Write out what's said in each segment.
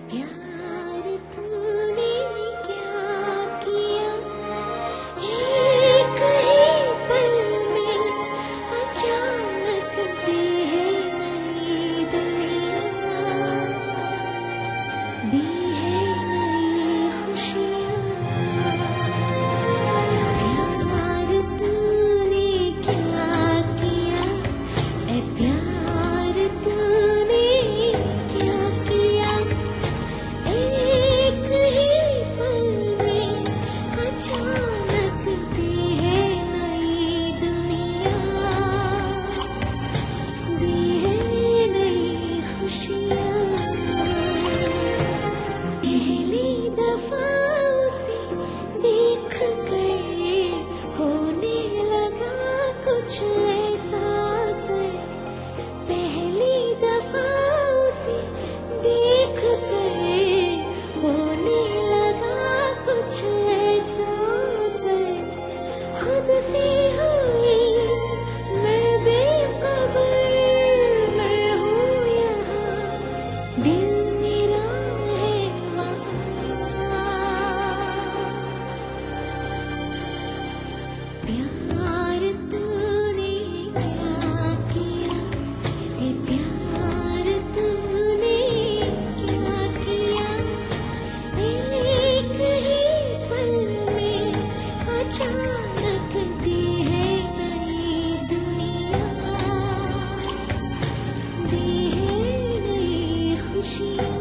प्यार तूने क्या किया, एक ही पल में अचानक दी है नई दुनिया, दी है नई खुशियाँ। प्यार तूने क्या किया, ऐ प्यार तूने क्या किया, एक ही पल में अचानक दी है नई दुनिया, दी है नई खुशियाँ। पहली दफा उसे देख कर होने लगा कुछ ऐसा से, पहली दफा उसे देख कर होने लगा कुछ ऐसा से, खुद से हुई मैं बेखबर, मैं हूँ यहाँ, दिल मेरा है वहाँ। प्यार तूने क्या किया, ये प्यार तूने क्या किया, एक ही पल में अचानक दी है नई दुनिया, दी है नई खुशियाँ।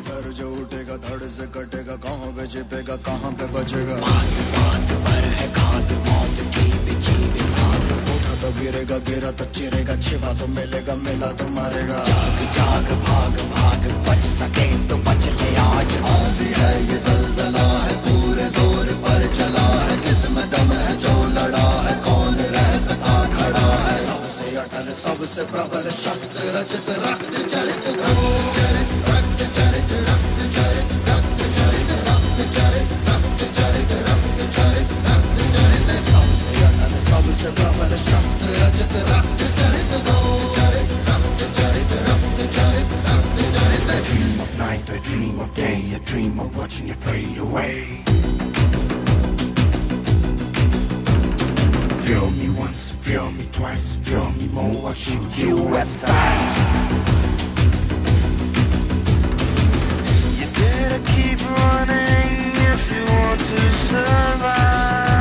सर जो उठेगा धड़ से कटेगा, कहाँ पे छिपेगा कहाँ पे बचेगा। उठा तो गिरेगा, गिरा तो चिरेगा, छिपा तो मिलेगा, मिला तो मारेगा। आंधी है ये ज़लज़ला है, पूरे जोर पर चला है, किसमें दम है जो लड़ा है, कौन रह सका खड़ा है। सबसे अटल सबसे प्रबल शस्त्र रचित, रक्त चरित रक्त चरित रक्त चरित रक्त चरित रक्त चरित रक्त चरित रक्त चरित रक्त चरित रक्त चरित। सबसे अटल सबसे प्रबल शस्त्र रचित, रक्त चरित रक्त चरित रक्त चरित रक्त चरित रक्त चरित। I dream of night, I dream of day, I dream of watching you fade away. Feel me once, feel me twice, feel me more, I'll shoot you aside. You better keep running if you want to survive.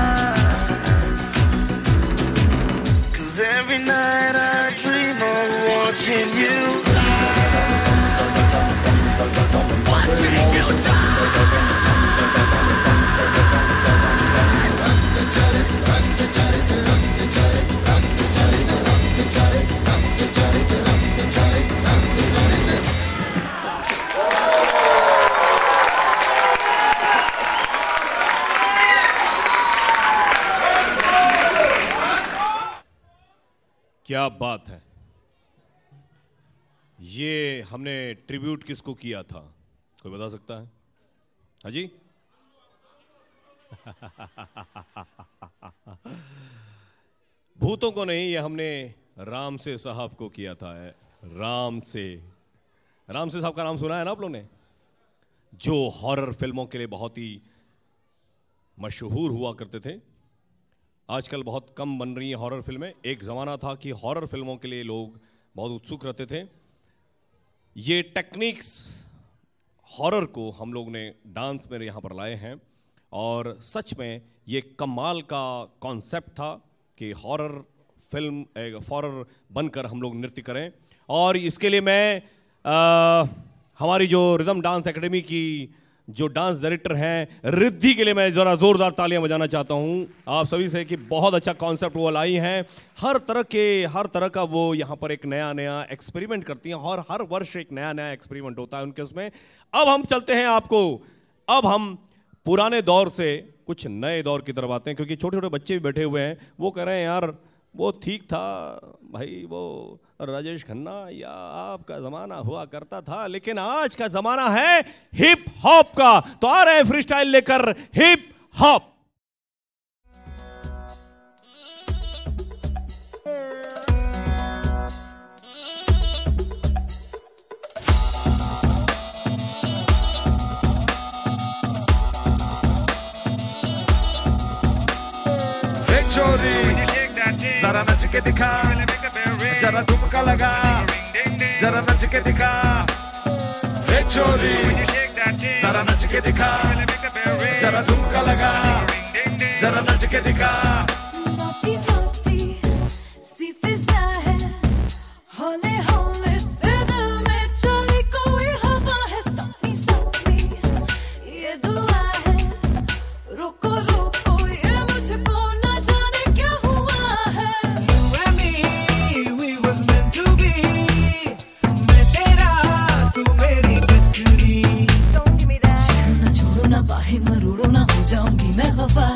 'Cause every night I dream of watching you. क्या बात है। ये हमने tribute किसको किया था, कोई बता सकता है? हाँ जी। भूतों को नहीं, ये हमने राम से साहब को किया था। राम से साहब का नाम सुना है ना आप लोगों ने, जो हॉरर फिल्मों के लिए बहुत ही मशहूर हुआ करते थे। आजकल बहुत कम बन रही हैं हॉरर फिल्में। एक ज़माना था कि हॉरर फिल्मों के लिए लोग बहुत उत्सुक रहते थे। ये टेक्निक्स हॉरर को हम लोग ने डांस में यहाँ पर लाए हैं, और सच में ये कमाल का कॉन्सेप्ट था कि हॉरर फिल्म हॉरर बनकर हम लोग नृत्य करें। और इसके लिए मैं हमारी जो रिदम डांस एकेडमी की जो डांस डायरेक्टर हैं रिद्धि के लिए मैं ज़रा ज़ोरदार तालियां बजाना चाहता हूं आप सभी से कि बहुत अच्छा कॉन्सेप्ट वो लाई हैं। हर तरह का वो यहाँ पर एक नया नया एक्सपेरिमेंट करती हैं, और हर वर्ष एक नया नया एक्सपेरिमेंट होता है उनके उसमें। अब हम चलते हैं अब हम पुराने दौर से कुछ नए दौर की तरफ आते हैं, क्योंकि छोटे छोटे बच्चे भी बैठे हुए हैं। वो कह रहे हैं यार वो ठीक था भाई, वो राजेश खन्ना या आपका ज़माना हुआ करता था, लेकिन आज का ज़माना है हिप हॉप का। तो आ रहे हैं फ्री स्टाइल लेकर हिप हॉप। चोरी जरा नच के दिखा, जरा ठुमका लगा, जरा नच के दिखा, ए चोरी जरा नच के दिखा, जरा ठुमका लगा, जरा नच के दिखा। मोटी मोटी सी फिजा है, हौले हौले से दिल में चली कोई हवा है, सोनी सोनी ये दुआ है, रुको रुको ये मुझको ना जाने क्या हुआ है। You and me, we was meant to be. मैं तेरा, तू मेरी बस्ती। Don't give me that। ना छोड़ो ना बाहें मरोड़ो ना हो जाऊंगी मैं खफा।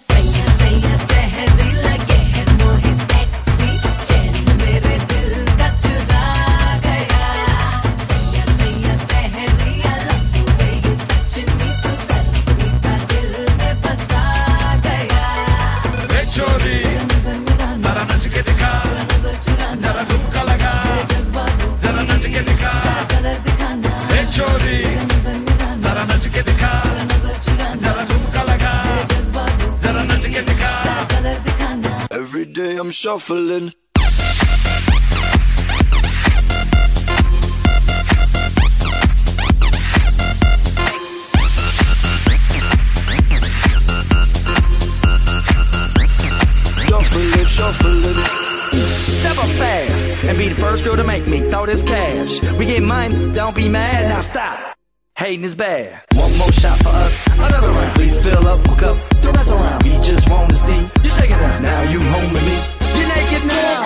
सैया सैया सहरी लगे है मोहे टैक्सी, चैन मेरे दिल का चुरा गया। सैया सैया सहरी I love the way you touch me, तू सैया का दिल में बसा गया। ए चोरी नजर मिलाना, जरा नच के दिखा, नजर चुराना, जरा ठुमका लगा, जज्बातों जरा नच के दिखा, कलर दिखाना। ए चोरी नजर मिलाना, जरा नच के दिखा, नजर चुराना, जरा ठुमका लगा, जज्बातों जरा नच के दिखा। कलर दिखाना। Every day I'm shuffling. Shuffling. Step up fast and be the first girl to make me throw this cash. We get money, don't be mad, now stop. Hating is bad. One more shot for us, another round. Please fill up, hook up, don't mess around. We just wanna see you shake it out. Now you home with me. You naked now.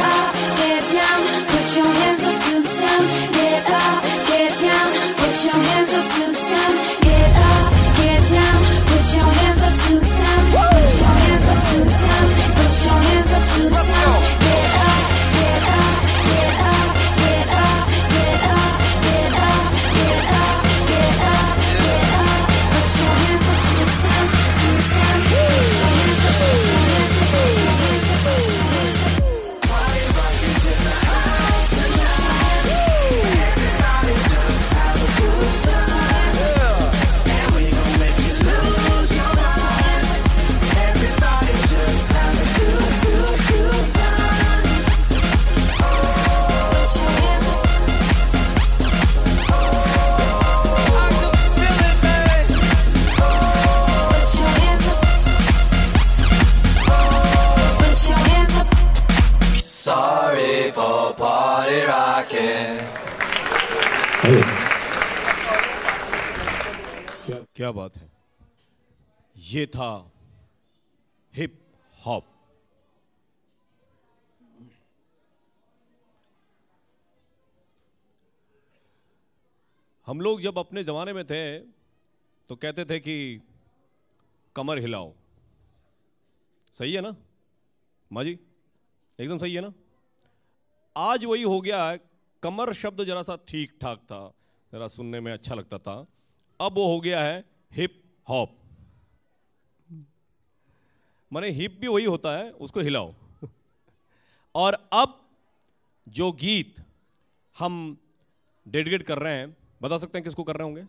Get down, put your hands up to the sound. Get up, get down, put your hands up to the sound. Get up, get down, put your hands up to the sound. Put your hands up to the sound. Put your hands up to the sound. Get up, get up, get up, get up, get up, get up, get up, get up, get up. Put your hands up to the sound, to the sound. Put your hands up, put your hands up, put your hands up, put your hands up. Sorry for party rocking. क्या बात है। ये था hip hop. हम लोग जब अपने जमाने में थे तो कहते थे कि कमर हिलाओ। सही है ना माँ जी, एकदम सही है ना। आज वही हो गया है, कमर शब्द जरा सा ठीक ठाक था, जरा सुनने में अच्छा लगता था, अब वो हो गया है हिप हॉप। माने हिप भी वही होता है, उसको हिलाओ। और अब जो गीत हम डेडिकेट कर रहे हैं, बता सकते हैं किसको कर रहे होंगे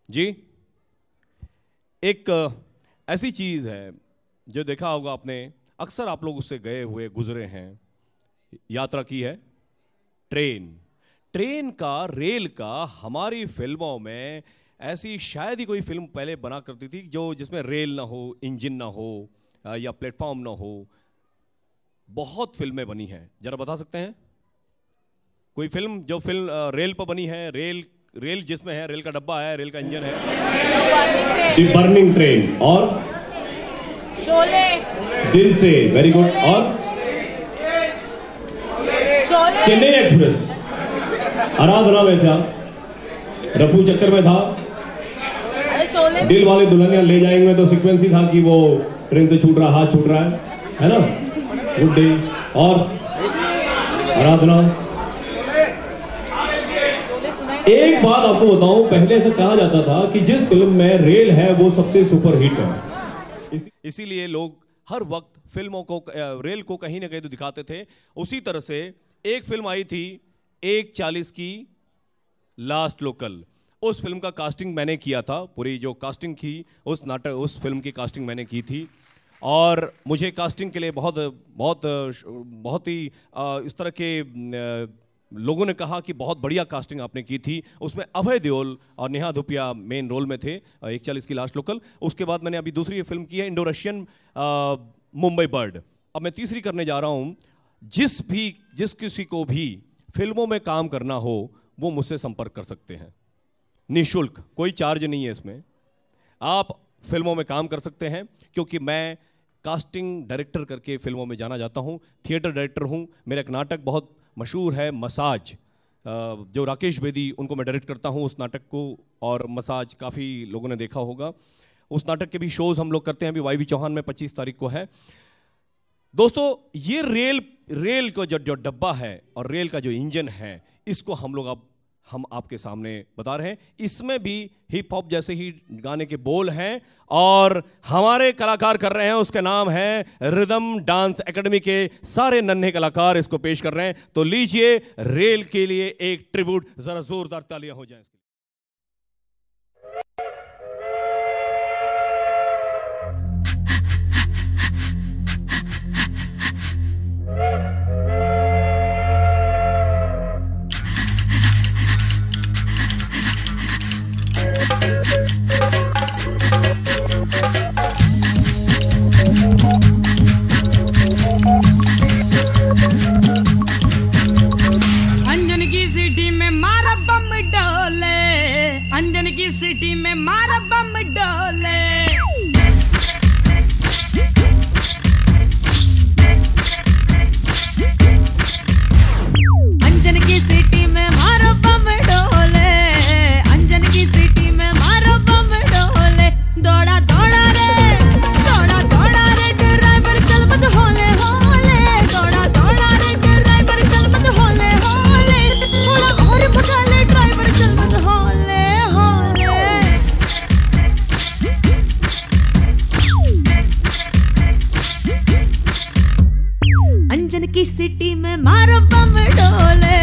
जी? एक ऐसी चीज है जो देखा होगा आपने, अक्सर आप लोग उससे गए हुए गुजरे हैं, यात्रा की है, ट्रेन। ट्रेन का, रेल का हमारी फिल्मों में ऐसी शायद ही कोई फिल्म पहले बना करती थी जो जिसमें रेल ना हो, इंजन ना हो या प्लेटफॉर्म ना हो। बहुत फिल्में बनी हैं, जरा बता सकते हैं कोई फिल्म जो रेल पर बनी है? रेल जिसमें है, रेल का डब्बा है, रेल का इंजन है। द बर्निंग ट्रेन और शोले, दिल से, वेरी गुड। और चेन्नई एक्सप्रेस, आराधना में था, रफू चक्कर में था, दिल वाले दुल्हनिया ले जाएंगे तो सीक्वेंस ही था कि वो ट्रेन से छूट रहा, हाथ छूट रहा है ना। गुड डे और आराधना। एक बात आपको बताऊं, पहले से कहा जाता था कि जिस फिल्म में रेल है वो सबसे सुपर हिट है, इसीलिए लोग हर वक्त फिल्मों को, रेल को कहीं ना कहीं तो दिखाते थे। उसी तरह से एक फिल्म आई थी 1:40 की, लास्ट लोकल। उस फिल्म का कास्टिंग मैंने किया था, पूरी जो कास्टिंग की उस फिल्म की कास्टिंग मैंने की थी। और मुझे कास्टिंग के लिए बहुत ही इस तरह के लोगों ने कहा कि बहुत बढ़िया कास्टिंग आपने की थी। उसमें अभय देओल और नेहा धूपिया मेन रोल में थे, 140 की लास्ट लोकल। उसके बाद मैंने अभी दूसरी फिल्म की है इंडो रशियन मुंबई बर्ड। अब मैं तीसरी करने जा रहा हूँ। जिस किसी को भी फिल्मों में काम करना हो वो मुझसे संपर्क कर सकते हैं, निःशुल्क, कोई चार्ज नहीं है इसमें। आप फिल्मों में काम कर सकते हैं क्योंकि मैं कास्टिंग डायरेक्टर करके फिल्मों में जाना जाता हूँ, थिएटर डायरेक्टर हूँ। मेरा एक नाटक बहुत मशहूर है मसाज, जो राकेश बेदी उनको मैं डायरेक्ट करता हूँ उस नाटक को, और मसाज काफ़ी लोगों ने देखा होगा। उस नाटक के भी शोज़ हम लोग करते हैं। अभी वाई चौहान में 25 तारीख को है। दोस्तों ये रेल का जो डब्बा है और रेल का जो इंजन है, इसको हम आपके सामने बता रहे हैं। इसमें भी हिप हॉप जैसे ही गाने के बोल हैं और हमारे कलाकार कर रहे हैं। उसका नाम है रिदम डांस एकेडमी के सारे नन्हे कलाकार इसको पेश कर रहे हैं। तो लीजिए रेल के लिए एक ट्रिब्यूट, जरा जोरदार तालियां हो जाएं। सिटी में मारा बम डोले, अंजन की सिटी में मारा बम डोले, अंजन की सिटी में मारा बम डोले। दौड़ा दौड़ा रे ड्राइवर चल मत होले होले, दौड़ा दौड़ा रे ड्राइवर चल मत होले होले, थोड़ा और भगा ले ड्राइवर चल मत होले होले। अंजन की सिटी में मारो बम डोले,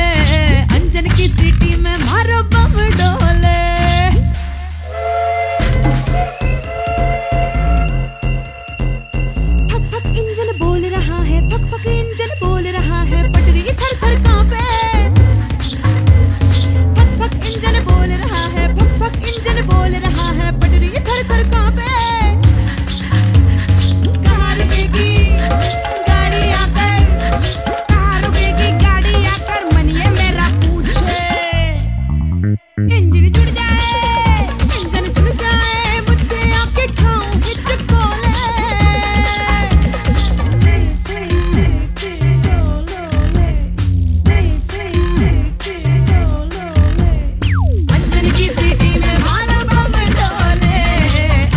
अंजन की सिटी में मारो बम डोले। फक फक इंजन बोल रहा है, फक फक इंजन बोल रहा है, पटरी थर थर कांपे। फक फक इंजन बोल रहा है, फक फक इंजन बोल रहा है, पटरी थर थर कांपे। कहाँ रुकेगी गाड़ी आकर, कहाँ रुकेगी गाड़ी आकर, मन ये मेरा पूछे। इंजन जुड़ जाए, इंजन जुड़ जाए, मुझसे आके खाऊं हिचकोले। अंजन की सिटी में मारो बम डोले,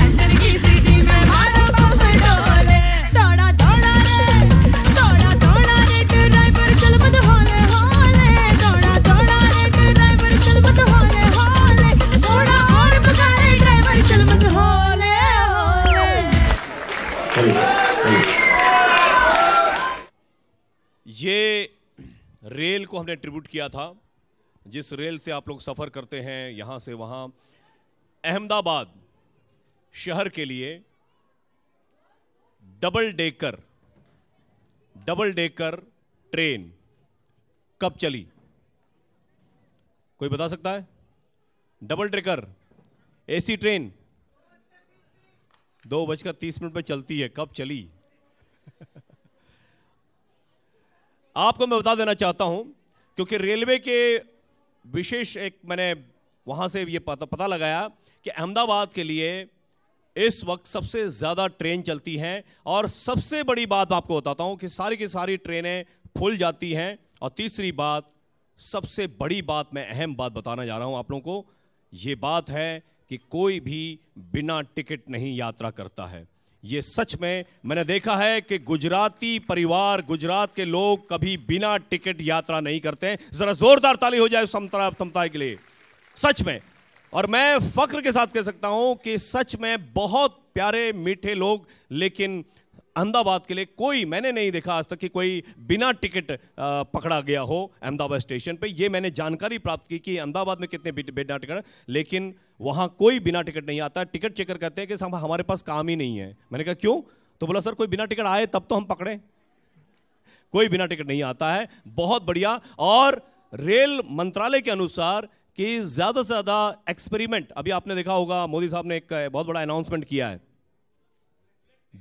अंजन की सिटी में मारो बम डोले। दौड़ा दौड़ा रे ड्राइवर चल मत होले होले, दौड़ा दौड़ा रे ड्राइवर चल मत होले होले, थोड़ा और भगा ले ड्राइवर चल मत होले होले। ये रेल को हमने ट्रिब्यूट किया था, जिस रेल से आप लोग सफ़र करते हैं यहाँ से वहाँ। अहमदाबाद शहर के लिए डबल डेकर ट्रेन कब चली? कोई बता सकता है? डबल डेकर एसी ट्रेन 2:30 पे चलती है, कब चली? आपको मैं बता देना चाहता हूं क्योंकि रेलवे के विशेष एक मैंने वहां से ये पता लगाया कि अहमदाबाद के लिए इस वक्त सबसे ज्यादा ट्रेन चलती हैं। और सबसे बड़ी बात आपको बताता हूं कि सारी की सारी ट्रेनें फुल जाती हैं। और तीसरी बात, सबसे बड़ी बात, मैं अहम बात बताना जा रहा हूं आप लोगों को, ये बात है कि कोई भी बिना टिकट नहीं यात्रा करता है। ये सच में मैंने देखा है कि गुजराती परिवार, गुजरात के लोग कभी बिना टिकट यात्रा नहीं करते हैं। जरा जोरदार ताली हो जाए समता के लिए, सच में। और मैं फख्र के साथ कह सकता हूं कि सच में बहुत प्यारे मीठे लोग, लेकिन अहमदाबाद के लिए कोई मैंने नहीं देखा आज तक कि कोई बिना टिकट पकड़ा गया हो अहमदाबाद स्टेशन पे। ये मैंने जानकारी प्राप्त की कि अहमदाबाद में कितने बिना टिकट, लेकिन वहाँ कोई बिना टिकट नहीं आता। टिकट चेकर कहते हैं कि हमारे पास काम ही नहीं है। मैंने कहा क्यों? तो बोला सर कोई बिना टिकट आए तब तो हम पकड़े। कोई बिना टिकट नहीं आता है। बहुत बढ़िया। और रेल मंत्रालय के अनुसार कि ज्यादा से ज्यादा एक्सपेरिमेंट, अभी आपने देखा होगा मोदी साहब ने एक बहुत बड़ा अनाउंसमेंट किया है,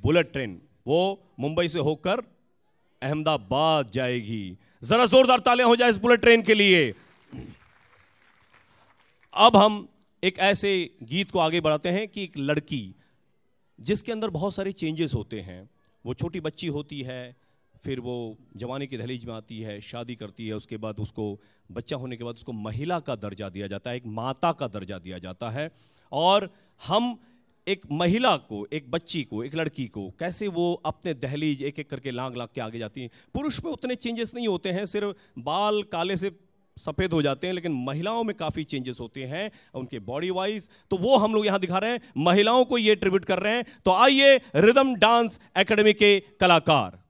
बुलेट ट्रेन वो मुंबई से होकर अहमदाबाद जाएगी। जरा जोरदार तालियां हो जाए इस बुलेट ट्रेन के लिए। अब हम एक ऐसे गीत को आगे बढ़ाते हैं कि एक लड़की जिसके अंदर बहुत सारे चेंजेस होते हैं, वो छोटी बच्ची होती है, फिर वो जवानी की दहलीज में आती है, शादी करती है, उसके बाद उसको बच्चा होने के बाद उसको महिला का दर्जा दिया जाता है, एक माता का दर्जा दिया जाता है। और हम एक महिला को, एक बच्ची को, एक लड़की को कैसे वो अपने दहलीज एक एक करके लांघ के आगे जाती है। पुरुष में उतने चेंजेस नहीं होते हैं, सिर्फ बाल काले से सफेद हो जाते हैं, लेकिन महिलाओं में काफी चेंजेस होते हैं उनके बॉडी वाइज। तो वो हम लोग यहां दिखा रहे हैं, महिलाओं को ये ट्रिब्यूट कर रहे हैं। तो आइए रिदम डांस एकेडमी के कलाकार।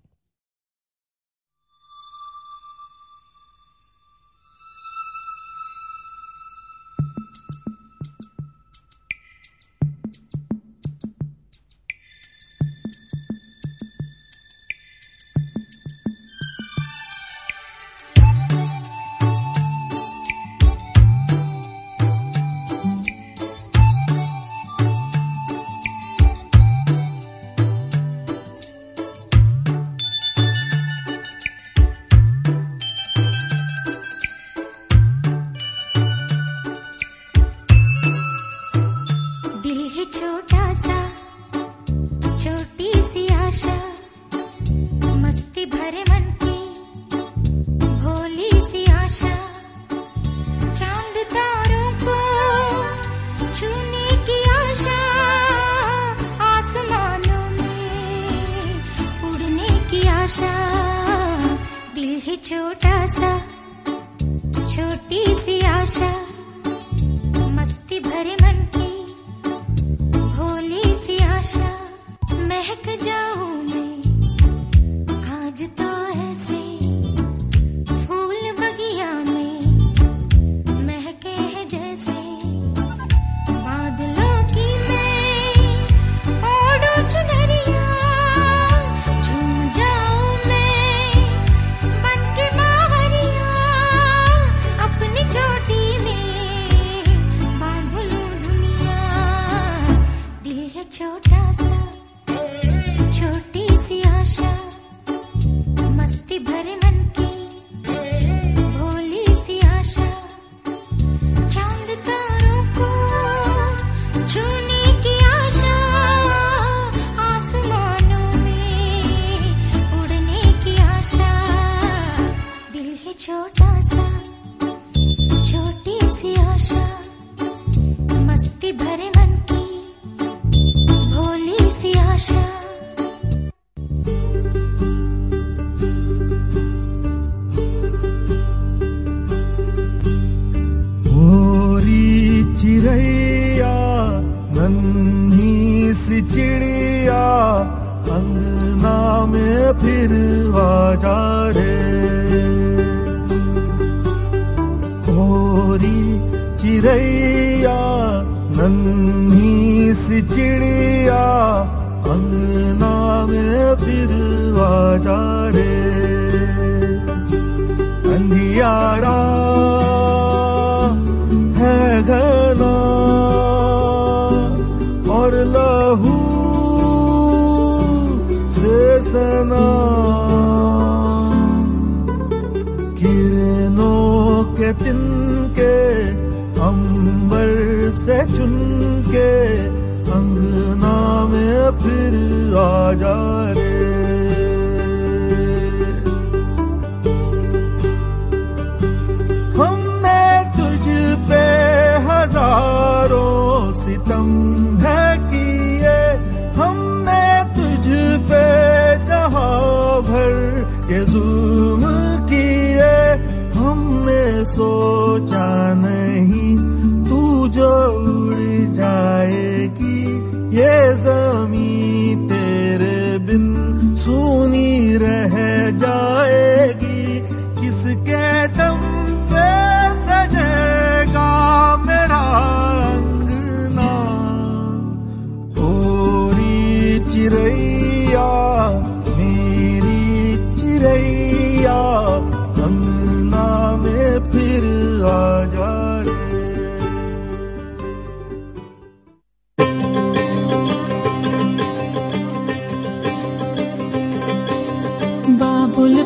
ये ज़मीं तेरे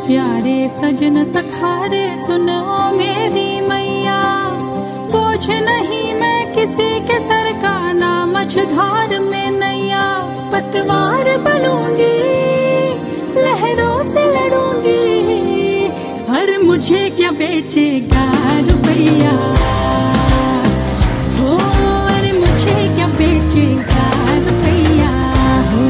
प्यारे सजन सखारे सुनो मेरी मैया, बोझ नहीं मैं किसी के सर का, ना मझधार में नैया। पतवार बनूंगी, लहरों से लड़ूंगी, हर मुझे क्या बेचेगा रुपैया, हो अरे मुझे क्या बेचेगा रुपैया, हो।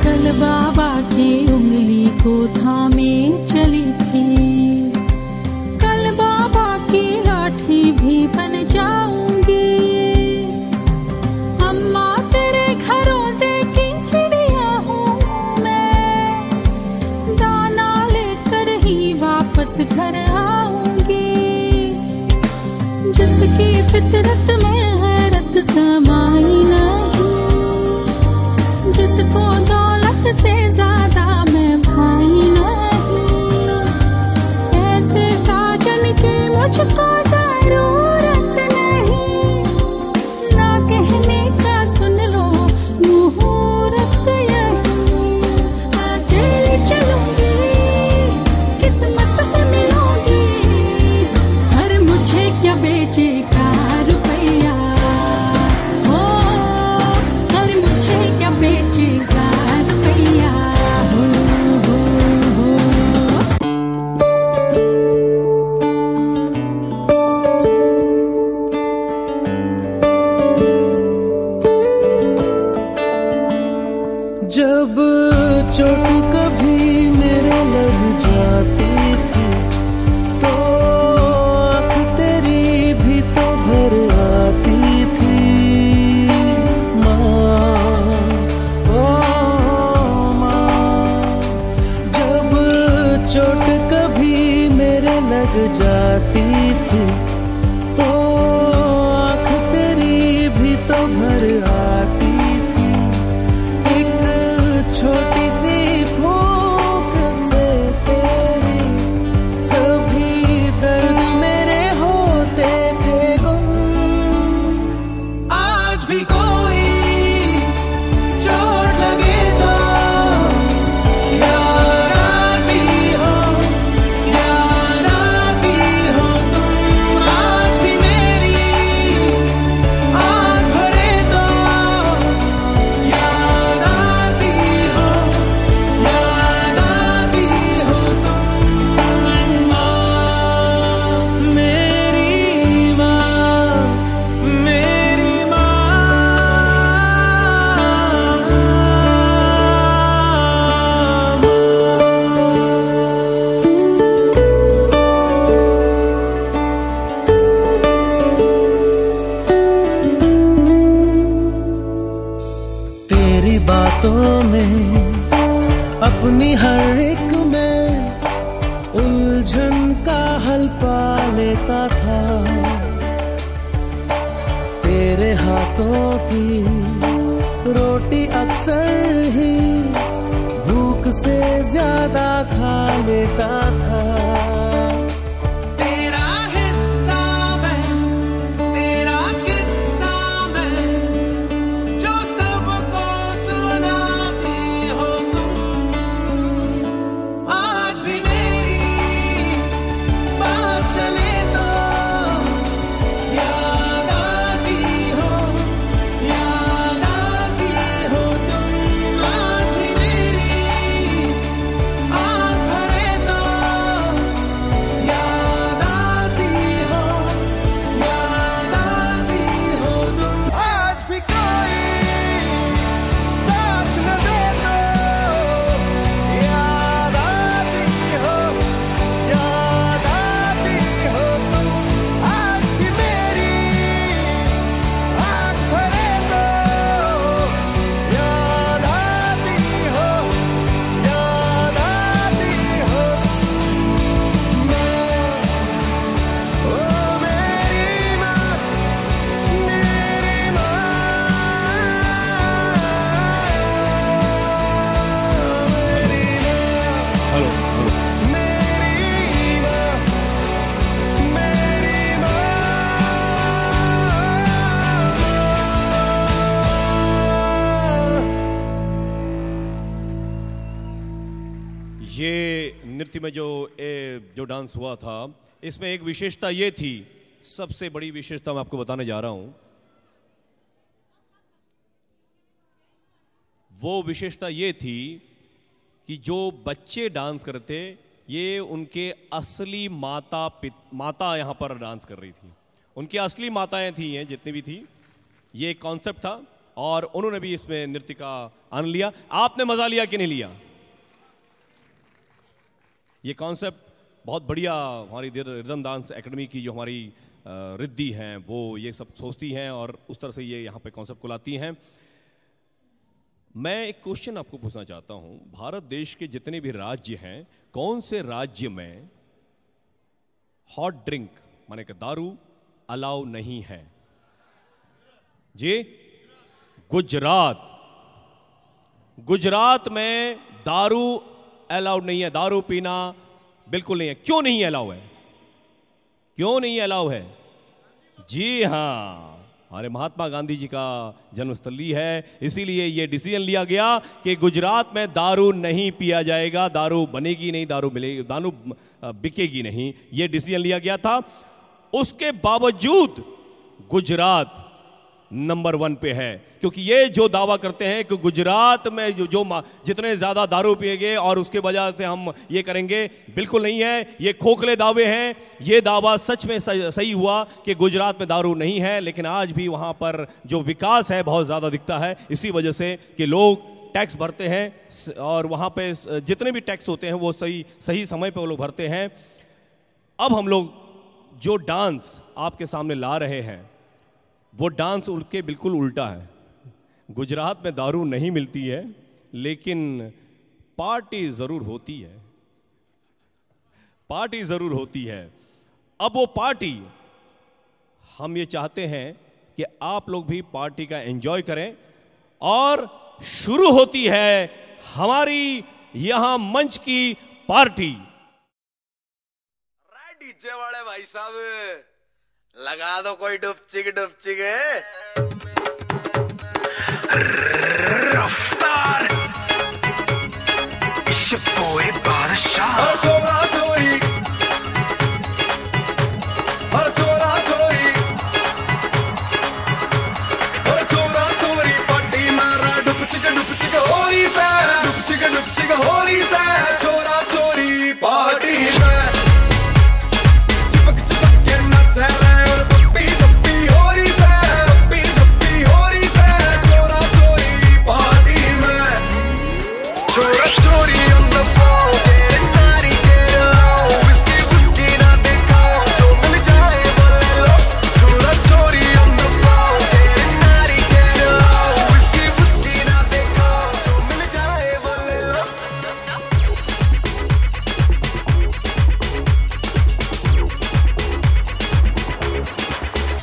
कल बाबा की उंगली को थामे चली थी, कल बाबा की लाठी भी बन जाऊंगी। अम्मा तेरे घरों देखी चिड़िया हूँ मैं, दाना लेकर ही वापस घर आऊंगी। जिसकी फितरत में हैरत समाई नहीं, जिसको दौलत से ज्यादा मैं भाई नहीं, ऐसे साजन की मुझको जरूरत नहीं। ना कहने का सुन लो मुहूर्त यही, अकेली चलूंगी किस्मत से मिलूंगी, हर मुझे क्या बेचेगा रुपैया, हो हर मुझे क्या बेचेगा रुपैया, हो, हो, हो। जब चोट कभी मेरे लग जाती थी, तो आँख तेरी भी तो भर आती थी माँ, ओ माँ। जब चोट कभी मेरे लग जाती थी, तो आँख तेरी भी तो भर आती थी। एक छोटी सी फूंक से तेरी सभी दर्द मेरे होते थे गुम। आज भी कोई चोट लगे तो याद आती हो, याद आती हो तुम। आज भी मेरी आँख भरे तो याद आती हो, याद आती हो तुम। माँ मेरी माँ, मेरी माँ। तेरी बातों में अपनी हर एक में उलझन का हल पा लेता था। तेरे हाथों की रोटी अक्सर ही भूख से ज्यादा खा लेता था। तेरा हिस्सा में, तेरा किस्सा में, जो सबको सुनाती हो तुम। आज भी मेरी बात चले तो याद आती हो, याद आती हो तुम। आज भी मेरी आँख भरे तो अमेठी में जो डांस हुआ था, इसमें एक विशेषता ये थी, सबसे बड़ी विशेषता मैं आपको बताने जा रहा हूं। वो विशेषता ये थी कि जो बच्चे डांस करते, ये उनके असली माता यहां पर डांस कर रही थी। उनकी असली माताएं थी, ये जितनी भी थी, ये कॉन्सेप्ट था और उन्होंने भी इसमें नृत्य का आनंद लिया। आपने मजा लिया कि नहीं लिया? ये कॉन्सेप्ट बहुत बढ़िया, हमारी रिदम डांस एकेडमी की जो हमारी रिद्धि हैं वो ये सब सोचती हैं और उस तरह से ये यहाँ पे कॉन्सेप्ट को लाती हैं। मैं एक क्वेश्चन आपको पूछना चाहता हूं, भारत देश के जितने भी राज्य हैं, कौन से राज्य में हॉट ड्रिंक माने कि दारू अलाउ नहीं है? जी, गुजरात में दारू अलाउड नहीं है, दारू पीना बिल्कुल नहीं है। क्यों नहीं अलाउ है? क्यों नहीं अलाउ है? जी हां, हमारे महात्मा गांधी जी का जन्मस्थली है, इसीलिए यह डिसीजन लिया गया कि गुजरात में दारू नहीं पिया जाएगा, दारू बनेगी नहीं, दारू मिलेगी, दारू बिकेगी नहीं, यह डिसीजन लिया गया था। उसके बावजूद गुजरात नंबर 1 पे है, क्योंकि ये जो दावा करते हैं कि गुजरात में जो जितने ज्यादा दारू पिएंगे और उसके वजह से हम ये करेंगे, बिल्कुल नहीं है, ये खोखले दावे हैं। ये दावा सच में सही हुआ कि गुजरात में दारू नहीं है, लेकिन आज भी वहां पर जो विकास है बहुत ज्यादा दिखता है, इसी वजह से कि लोग टैक्स भरते हैं और वहां पे जितने भी टैक्स होते हैं वो सही समय पे वो लोग भरते हैं। अब हम लोग जो डांस आपके सामने ला रहे हैं वो डांस उनके बिल्कुल उल्टा है। गुजरात में दारू नहीं मिलती है, लेकिन पार्टी जरूर होती है, पार्टी जरूर होती है। अब वो पार्टी हम ये चाहते हैं कि आप लोग भी पार्टी का एंजॉय करें, और शुरू होती है हमारी यहां मंच की पार्टी। डीजे वाले भाई साहब लगा दो कोई डुपचिक डुपचिक। रफ्तार शपोए बादशाह चोरा चोरी, हर चोरा चोरी, हर चोरा चोरी पट्टी मारा डुपचिक डुपचिक हो रही से, डुपचिक डुपचिक हो रही से, चोरा चोरी पार्टी में चिपक चिपक के नच रहे और पप्पी पप्पी हो रही से, पप्पी पप्पी हो रही से, चोरा चोरी पार्टी में। चोरा चोरी on the floor, तेरे नारी के लाओ, विस्की विस्की ना दिखाओ, जो मिल जाए वो ले लो। चोरा चोरी on the floor, तेरे नारी के लाओ, विस्की विस्की ना दिखाओ, जो मिल जाए वो ले लो।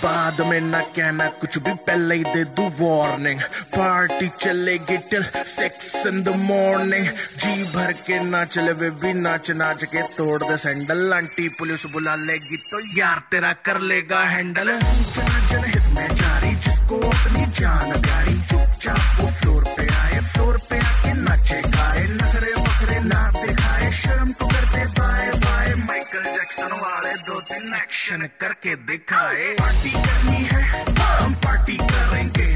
बाद में ना कहना कुछ भी, पहले ही दे दूं वार्निंग। पार्टी चलेगी टिल 6 in the morning। जी भर के ना चले वे भी नाच नाच के तोड़ दे सैंडल। आंटी पुलिस बुला लेगी तो यार तेरा कर लेगा हैंडल। जनहित में जारी जिसको अपनी जान प्यारी, चुपचाप वो फ्लोर पे आए, फ्लोर पे आके नाचे गाए, नखरे वखरे ना दिखाए, शर्म तो करते बाय बाय। माइकल जैक्सन वाले 2-3 एक्शन करके दिखाए। पार्टी करनी है हम पार्टी करेंगे,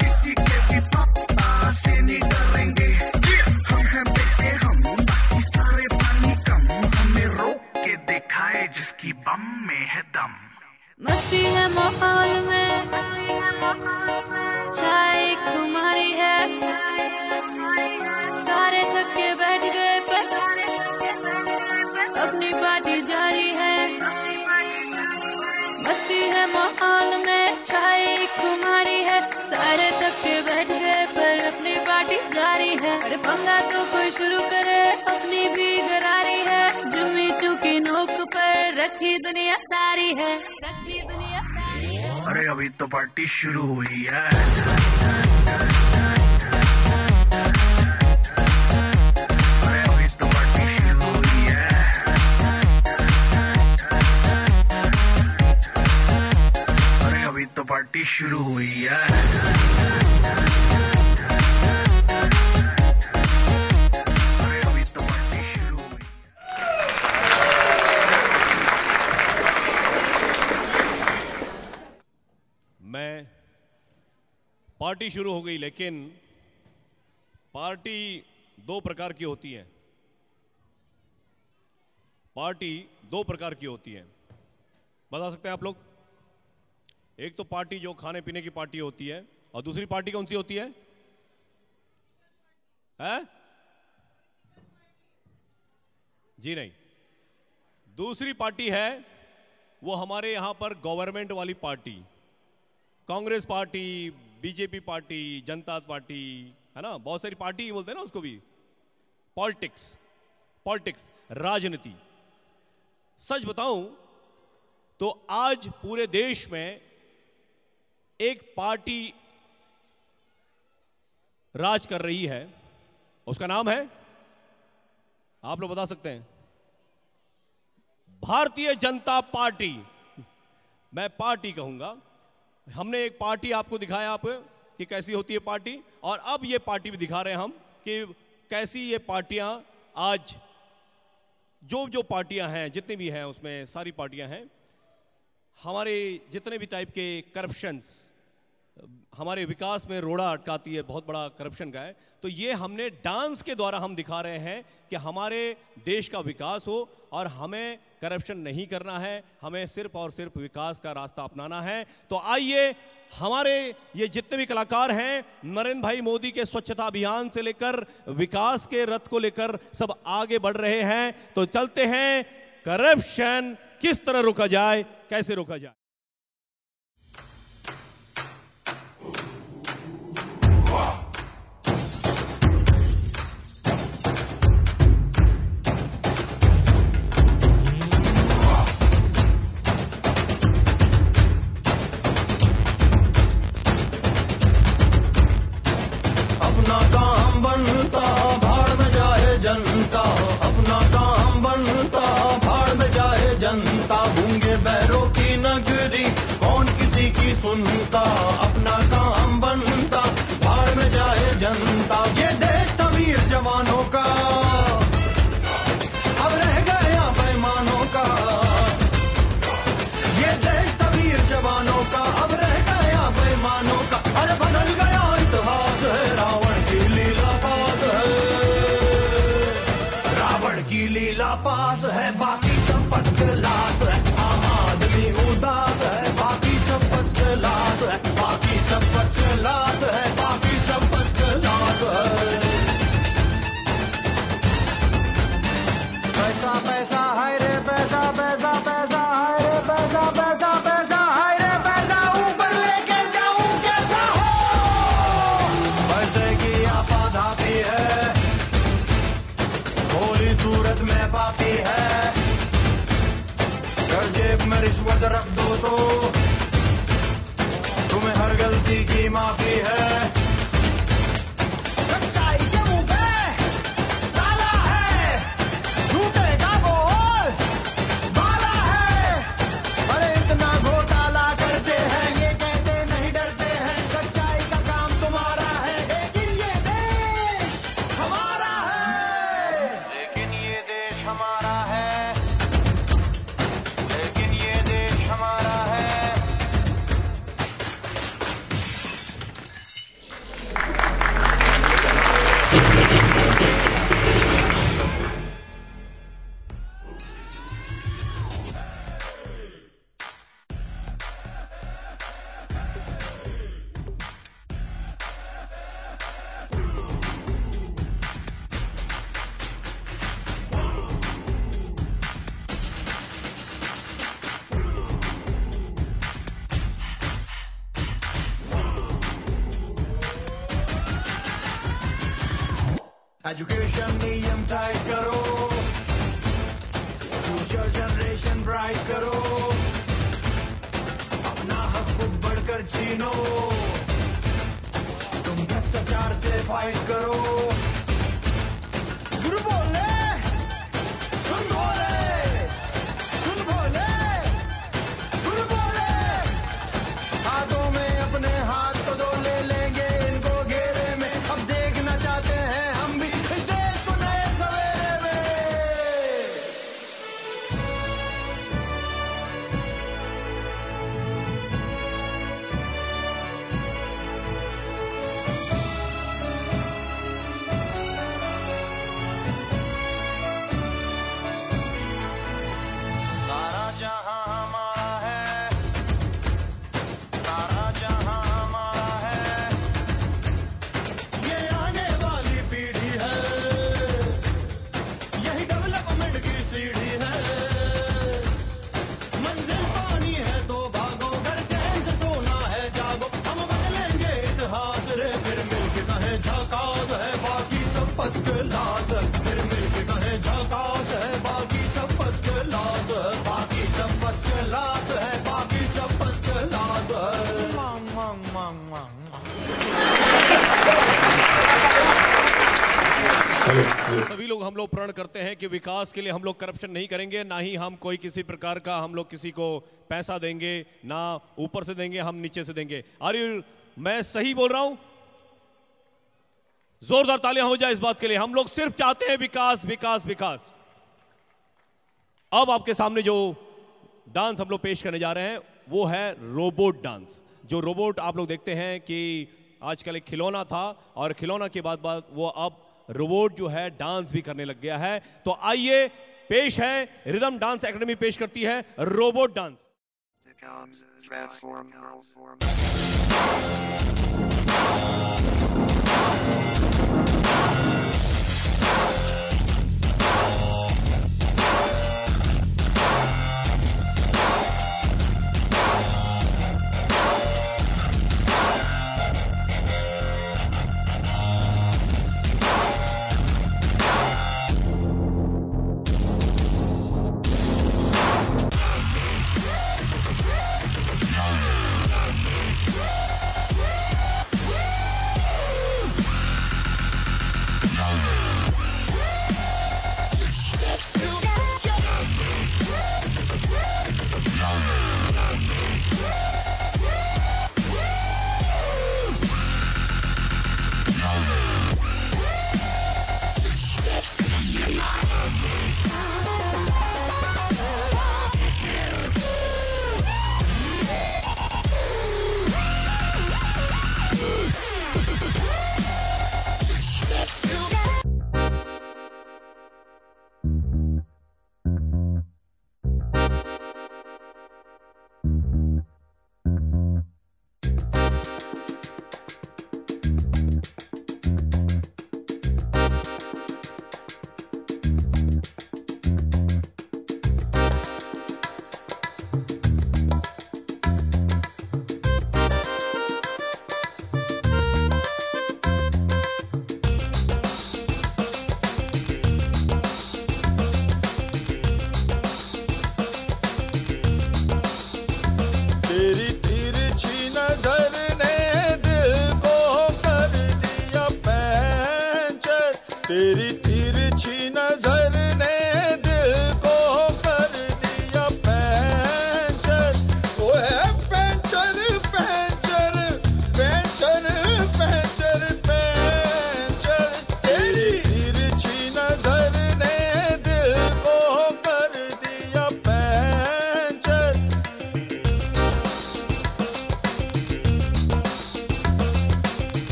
किसी के भी पापा से नहीं डरेंगे। हम हैं बेटे हम, बाकी सारे पानी कम, हमें रोक के दिखाए जिसकी बम में है दम। मस्ती है माहौल में, चाय खुमारी है, सारे थक के बैठ गए पर अपनी पार्टी जारी है। मस्ती है माहौल में, चाय खुमारी है, सारे थक के बैठ गए पर अपनी पार्टी जारी है। अरे पंगा तो कोई शुरू करे, अपनी भी गरारी है, जुम्मी चूकी नोक पर रखी दुनिया सारी है, रखी दुनिया सारी है। अरे अभी तो पार्टी शुरू हुई है। अरे अभी तो पार्टी शुरू हुई है। अरे अभी तो पार्टी शुरू हुई है। अरे अभी तो पार्टी शुरू हुई है। मैं पार्टी शुरू हो गई, लेकिन पार्टी दो प्रकार की होती है। पार्टी दो प्रकार की होती है, बता सकते हैं आप लोग? एक तो पार्टी जो खाने पीने की पार्टी होती है, और दूसरी पार्टी कौन सी होती है? जी नहीं, दूसरी पार्टी है वो हमारे यहां पर गवर्नमेंट वाली party, Congress party, BJP party, जनता पार्टी, है ना, बहुत सारी पार्टी बोलते हैं ना उसको भी। पॉलिटिक्स, राजनीति। सच बताऊं तो आज पूरे देश में एक पार्टी राज कर रही है, उसका नाम है, आप लोग बता सकते हैं? भारतीय जनता पार्टी। मैं पार्टी कहूंगा। हमने एक पार्टी आपको दिखाया आप कि कैसी होती है पार्टी, और अब ये पार्टी भी दिखा रहे हैं हम कि कैसी ये पार्टियां आज, जो पार्टियां हैं, जितनी भी हैं उसमें सारी पार्टियां हैं, हमारे जितने भी टाइप के करप्शंस, हमारे विकास में रोड़ा अटकाती है, बहुत बड़ा करप्शन का है। तो ये हमने डांस के द्वारा हम दिखा रहे हैं कि हमारे देश का विकास हो, और हमें करप्शन नहीं करना है, हमें सिर्फ और सिर्फ विकास का रास्ता अपनाना है। तो आइए, हमारे ये जितने भी कलाकार हैं, नरेंद्र भाई मोदी के स्वच्छता अभियान से लेकर विकास के रथ को लेकर सब आगे बढ़ रहे हैं। तो चलते हैं, करप्शन किस तरह रोका जाए, कैसे रोका जाए। सुनता अपना काम बनता, भाड़ में जाए जनता। ये देश था वीर जवानों का, अब रह गया बेईमानों का। ये देश था वीर जवानों का, अब रह गया बेईमानों का। अरे बदल गया इतिहास है, रावण की लीला पास है, रावण की लीला पास है, बाकी सब फर्स्ट क्लास है। आम आदमी उदास है, बाकी सब फर्स्ट क्लास है, बाकी सब फर्स्ट क्लास है, बाकी सब फर्स्ट क्लास है। पैसा पैसा है रे पैसा, पैसा पैसा है रे पैसा, पैसा पैसा है रे पैसा, ऊपर लेके जाऊं कैसा हो। पैसे की आपाधापी है, भोली सूरत में पाती है। कर जेब में रिश्वत रख दो तो तुम्हें हर गलती की माफी है। सच्चाई के मुंह पे ताला है, झूठे का बोल बाला है। अरे इतना घोटाला करते हैं, ये कहते नहीं डरते हैं। सच्चाई का काम तुम्हारा है, लेकिन ये देश हमारा है। लेकिन ये देश हमारा है, लेकिन ये देश हमारा है। एजुकेशन नियम टाइट करो, फ्यूचर जनरेशन ब्राइट करो, अपना हक खुद बढ़कर छीनो, तुम भ्रष्टाचार से फाइट करो। गुरु बोले सुन बोले, सुन बोले गुरु बोले। हाथों में अपने हाथ तो दो, ले लेंगे इनको घेरे में। अब देखना चाहते हैं हम भी इस देश को नए सवेरे में। सभी लोग हम लोग प्रण करते हैं कि विकास के लिए हम लोग करप्शन नहीं करेंगे, ना ही हम कोई किसी प्रकार का हम लोग किसी को पैसा देंगे, ना ऊपर से देंगे, हम नीचे से देंगे। मैं सही बोल रहा हूं? जोरदार तालियां हो जाए इस बात के लिए। हम लोग सिर्फ चाहते हैं विकास विकास विकास। अब आपके सामने जो डांस हम लोग पेश करने जा रहे हैं वो है रोबोट डांस। जो रोबोट आप लोग देखते हैं कि आजकल एक खिलौना था और खिलौना के बाद वो अब रोबोट जो है डांस भी करने लग गया है। तो आइए पेश है रिदम डांस एकेडमी पेश करती है रोबोट डांस।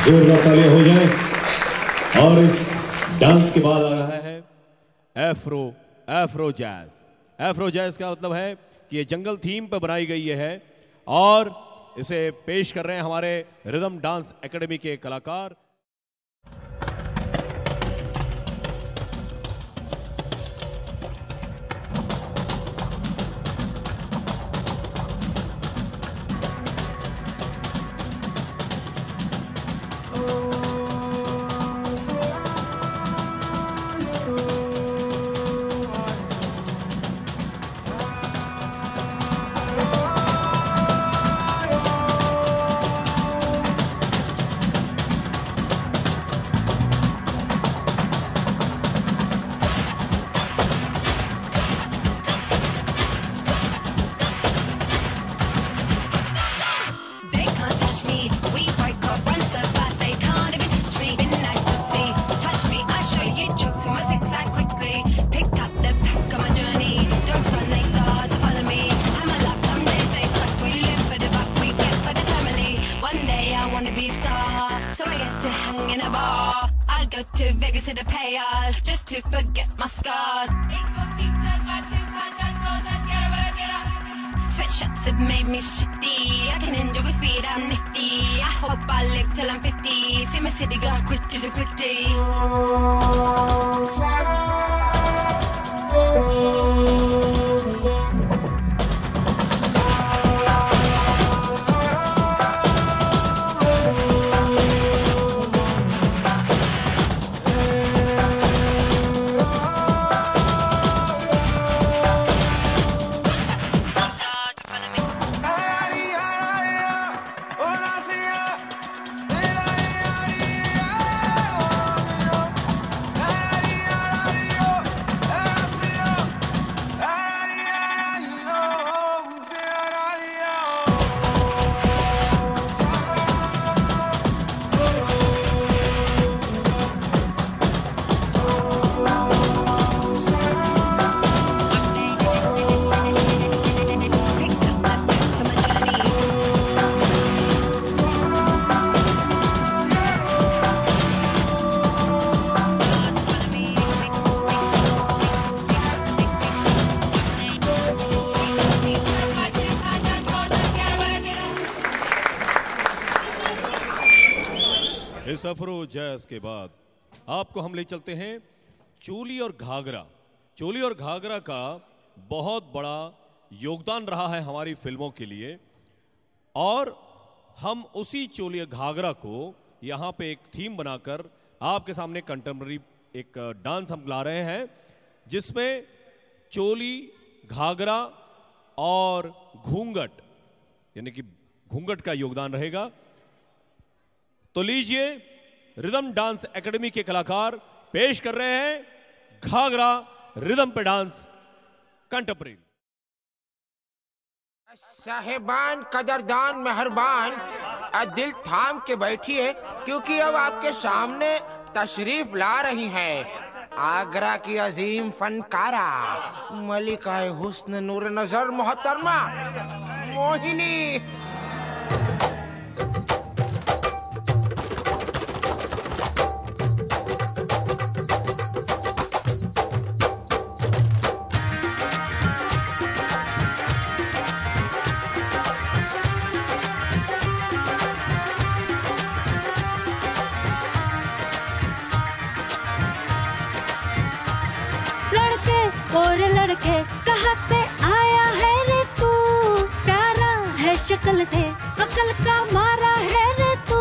जोरदार तालियां हो जाए। और इस डांस के बाद आ रहा है एफ्रो जैज। एफ्रो जैज का मतलब है कि ये जंगल थीम पर बनाई गई है और इसे पेश कर रहे हैं हमारे रिदम डांस एकेडमी के कलाकार। forget my scars. Sweatshops have made me shitty. I can enjoy speed, I'm nifty. I hope I live till I'm 50. See my city girl gritty to gritty. इस अफरो जैज के बाद आपको हम ले चलते हैं चोली और घाघरा। चोली और घाघरा का बहुत बड़ा योगदान रहा है हमारी फिल्मों के लिए और हम उसी चोली और घाघरा को यहाँ पे एक थीम बनाकर आपके सामने कंटेम्प्रेरी एक डांस हम ला रहे हैं जिसमें चोली, घाघरा और घूंघट यानी कि घूंघट का योगदान रहेगा। तो लीजिए रिदम डांस एकेडमी के कलाकार पेश कर रहे हैं घाघरा रिदम पे डांस कंटेम्प्रेरी। साहिबान, कदरदान, मेहरबान, दिल थाम के बैठिए क्योंकि अब आपके सामने तशरीफ ला रही हैं आगरा की अजीम फनकारा मलिका हुस्न नूर नजर मोहतरमा मोहिनी। और लड़के कहाँ से आया है रे तू, प्यारा है शक्ल से अकल का मारा है रे तू।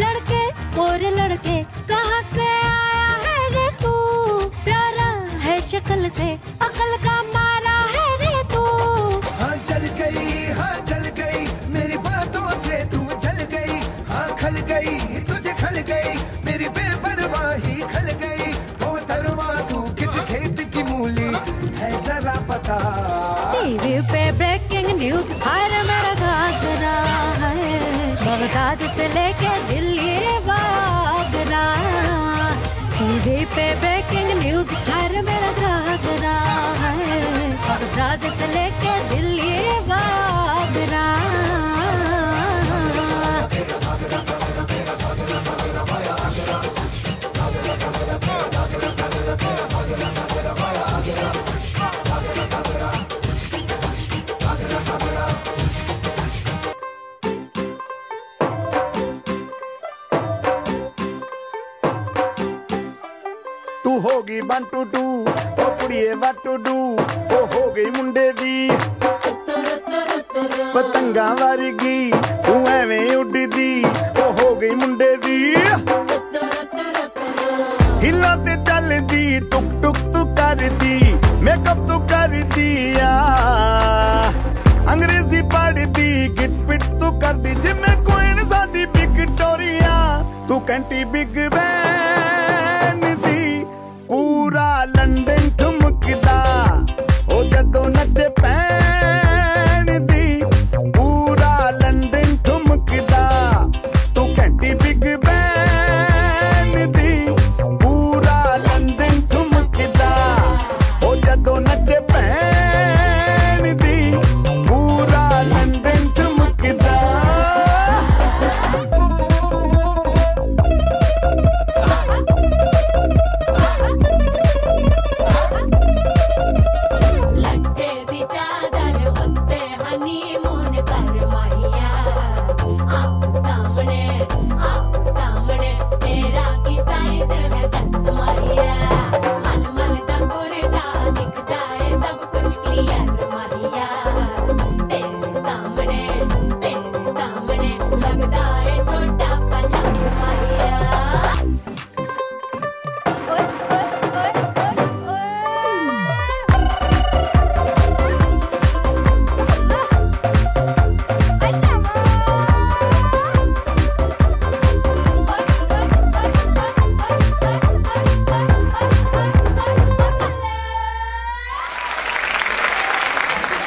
लड़के और लड़के कहाँ से आया है रे तू, प्यारा है शक्ल से अकल का मारा है रे तू। हाँ जल गई मेरी बातों से तू जल गई। हाँ खल गई तुझे खल गई मेरी बेपरवाही खल गई। ओ तरमा तू किस खेत की मूली है जरा पता। टीवी पे ब्रेकिंग न्यूज हर मेरा घाघरा है, बगदाद से लेके दिल्ली आगरा। टीवी पे ब्रेकिंग न्यूज हर मेरा घाघरा है, बगदाद से लेके दिल्ली आगरा। तू होगी 1 2 2 ओ कुड़िए व्हाट टू डू। ओ हो गई मुंडे दी पतंगा वर्गी तू एवें उड़दी। ओ हो गई मुंडे दी हिला ते चलदी टुक टुक तू करदी मेकअप तू करदी अंग्रेजी पढ़दी गिट पिट तू करदी जिम्मे कोइन साडी विक्टोरिया। तू कैंटी बिग बैन दी पूरा लंदन ठुमकदा। ओ जदों नचे पैन दी पूरा लंदन ठुमकदा। तू कैंटी बिग बैन दी पूरा लंदन ठुमकदा। ओ जदों नचे पैन दी पूरा लंदन ठुमकदा।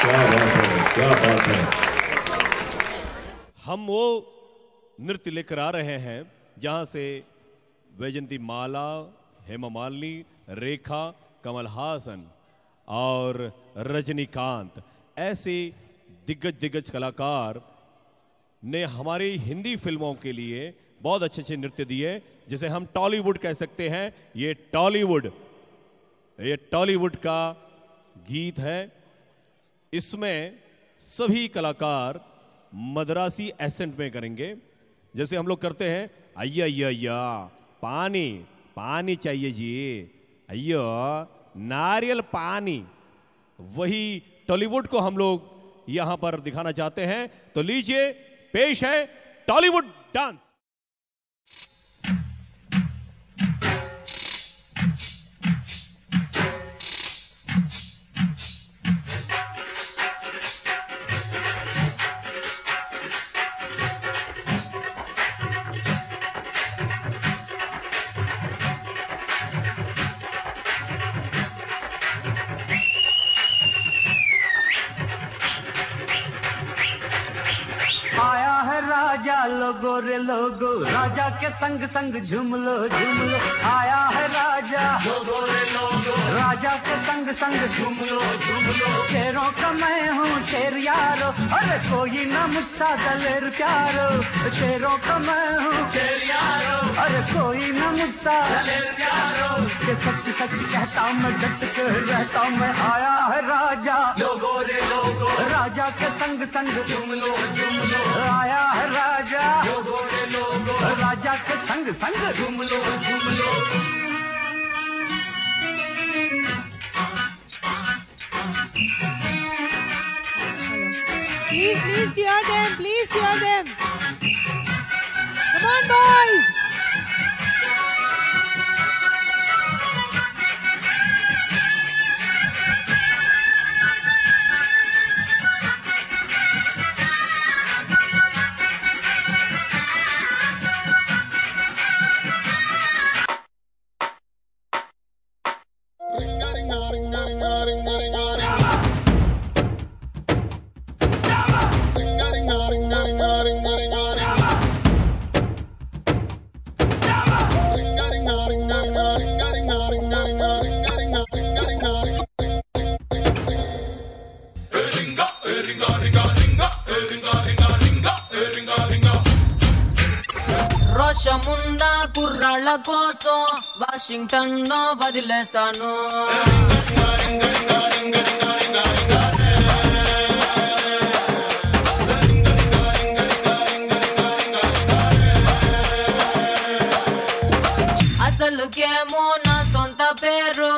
क्या बात है। हम वो नृत्य लेकर आ रहे हैं जहां से वैजंती माला, हेमा मालिनी, रेखा, कमल हासन और रजनीकांत ऐसे दिग्गज कलाकार ने हमारी हिंदी फिल्मों के लिए बहुत अच्छे नृत्य दिए, जिसे हम टॉलीवुड कह सकते हैं। ये टॉलीवुड का गीत है। इसमें सभी कलाकार मद्रासी एसेंट में करेंगे, जैसे हम लोग करते हैं। अय्या अय्या अय्या पानी पानी चाहिए जी, अय्यो नारियल पानी। वही टॉलीवुड को हम लोग यहां पर दिखाना चाहते हैं। तो लीजिए, पेश है टॉलीवुड डांस। लोगो रे लोगो, राजा के संग संग झूम लो झूम लो। आया है राजा लोगो रे लोगो, राजा के संग संग झूम लो झूम लो। शेरों का मैं हूँ शेर यारो, अरे कोई न मुझसा दलेर प्यारो। शेरों का मैं हूँ शेर यारो, अरे कोई न मुझसा दलेर प्यारो। के सच सच कहता मैं, डट के रहता मैं। आया है राजा लोगो रे लोगो, राजा के संग संग झूम लो झूम लो। आया है राजा लोगो रे लोगो, राजा के संग संग झूम लो झूम लो। Please cheer them, please cheer them. Come on boys. రోషముండా కుర్రాళ్ళ కోసం వాషింగ్టన్ లో వదిలేశాను. అసలుకేమో నా సొంత పేరు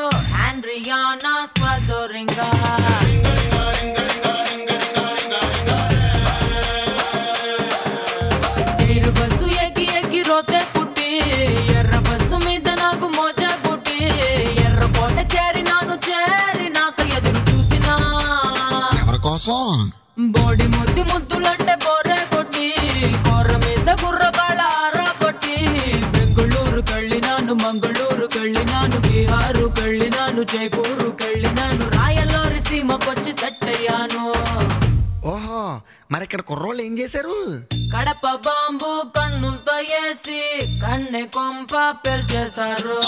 ఆండ్రియానా స్పాజోరింగా. బస్సు ఎక్కి ఎక్కి రోతే పుట్టి, ఎర్ర బస్సు మీద నాకు మోజా పుట్టి, ఎర్రకోట చేరినాక ఎదురు చూసినా ఎవరి కోసం? బోడి ముద్దు ముద్దులంటే బోరే కొట్టి, కొర్ర మీద గుర్రకాళ్ళ ఆరా కొట్టి, బెంగుళూరు కళ్ళినాను, మంగళూరు కళ్ళినాను, బీహారు కళ్ళినాను, జైపూరు కళ్ళినాను, రాయలోరి సీమకొచ్చి సెట్ అయ్యాను. ఓహో, మరి ఇక్కడ కుర్రోళ్ళు ఏం చేశారు? కడప బాంబు కన్నులతో వేసి కన్నె కొంప పెల్చేశారు.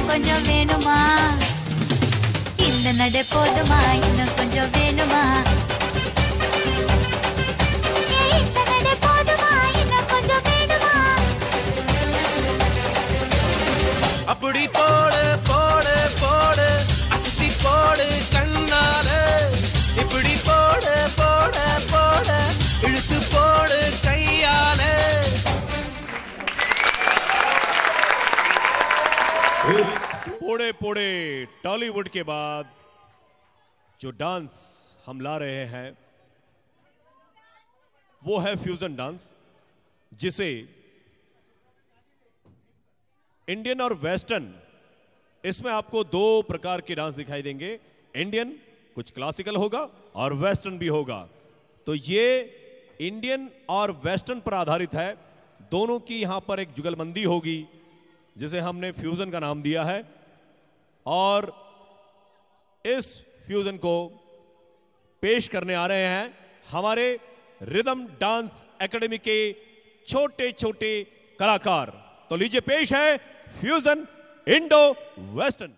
கொஞ்சம் வேணுமா இந்த நடை போதுமா இன்னும் கொஞ்சம் வேணுமா இந்த நடை போதுமா இன்னும் கொஞ்சம் வேணுமா அப்படி போடு போடு போடு அசி போடு கண்ணாலே இப்படி போடு போடு போடு இழுத்து போடு கையாலே पोड़े पोड़े टॉलीवुड के बाद जो डांस हम ला रहे हैं वो है फ्यूजन डांस, जिसे इंडियन और वेस्टर्न, इसमें आपको दो प्रकार के डांस दिखाई देंगे। इंडियन कुछ क्लासिकल होगा और वेस्टर्न भी होगा। तो ये इंडियन और वेस्टर्न पर आधारित है। दोनों की यहां पर एक जुगलबंदी होगी जिसे हमने फ्यूजन का नाम दिया है। और इस फ्यूजन को पेश करने आ रहे हैं हमारे रिदम डांस एकेडमी के छोटे छोटे कलाकार। तो लीजिए पेश है फ्यूजन इंडो वेस्टर्न।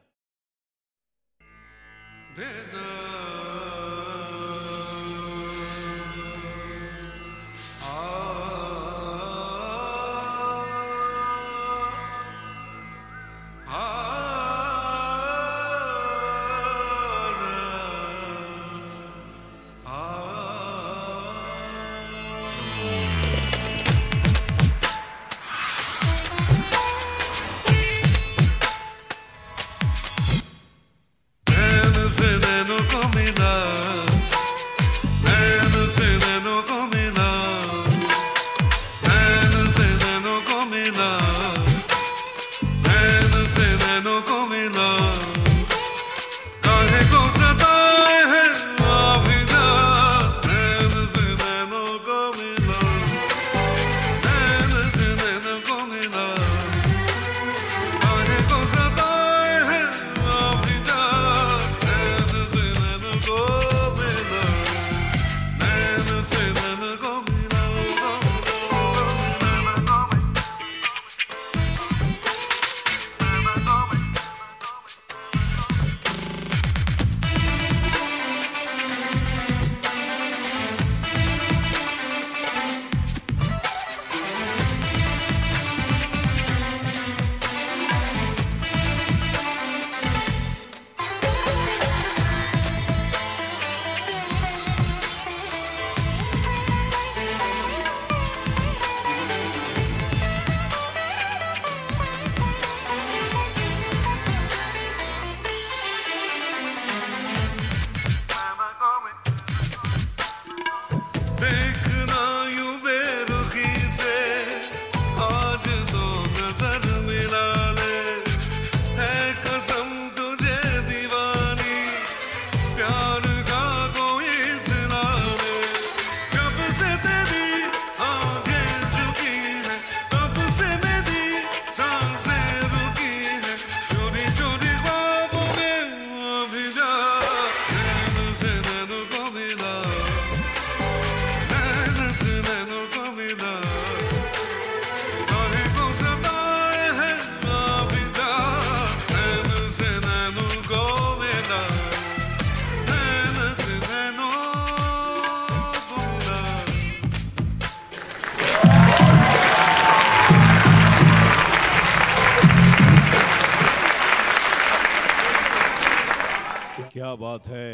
क्या बात है,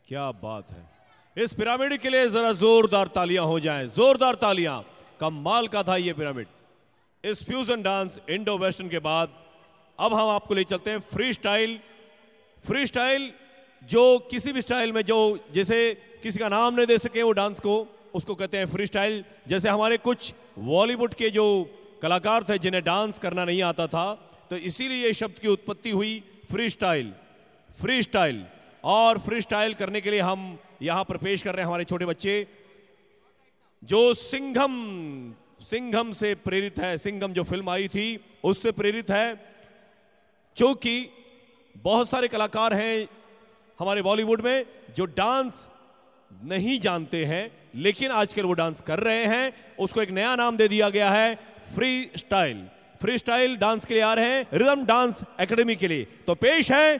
क्या बात है। इस पिरामिड के लिए जरा जोरदार तालियां हो जाएं, जोरदार तालियां। कमाल का था ये पिरामिड। इस फ्यूजन डांस इंडो वेस्टर्न के बाद अब हम आपको ले चलते हैं फ्री स्टाइल। फ्री स्टाइल जो किसी भी स्टाइल में, जो जैसे किसी का नाम नहीं दे सके वो डांस को, उसको कहते हैं फ्री स्टाइल। जैसे हमारे कुछ बॉलीवुड के जो कलाकार थे जिन्हें डांस करना नहीं आता था, तो इसीलिए ये शब्द की उत्पत्ति हुई फ्री स्टाइल। फ्री स्टाइल, और फ्री स्टाइल करने के लिए हम यहां पर पेश कर रहे हैं हमारे छोटे बच्चे जो सिंघम से प्रेरित है। सिंघम जो फिल्म आई थी उससे प्रेरित है। क्योंकि बहुत सारे कलाकार हैं हमारे बॉलीवुड में जो डांस नहीं जानते हैं, लेकिन आजकल वो डांस कर रहे हैं। उसको एक नया नाम दे दिया गया है free style. Free style dance के लिए आ रहे हैं रिदम डांस एकेडमी के लिए। तो पेश है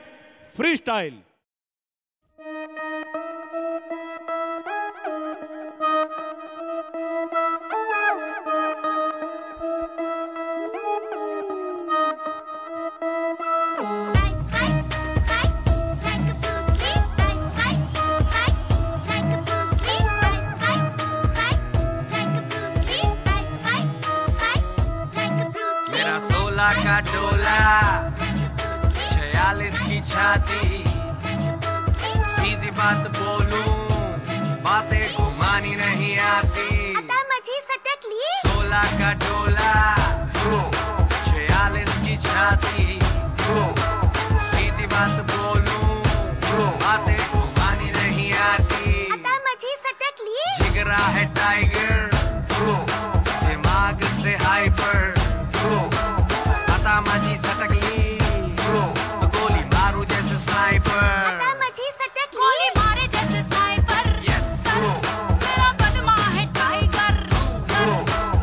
फ्री स्टाइल। का डोला 46 की छाती, सीधी बात बोलूं बातें घुमानी नहीं आती। 16 का डोला 46 की छाती, सीधी बात बोलूं बातें घुमानी नहीं आती। जिगरा है टाइगर दिमाग से हाइपर, माझी सटकली तो गोली मारू जैसे स्नाइपर। गोली मारे जैसे स्नाइपर। मेरा बदमा है टाइगर,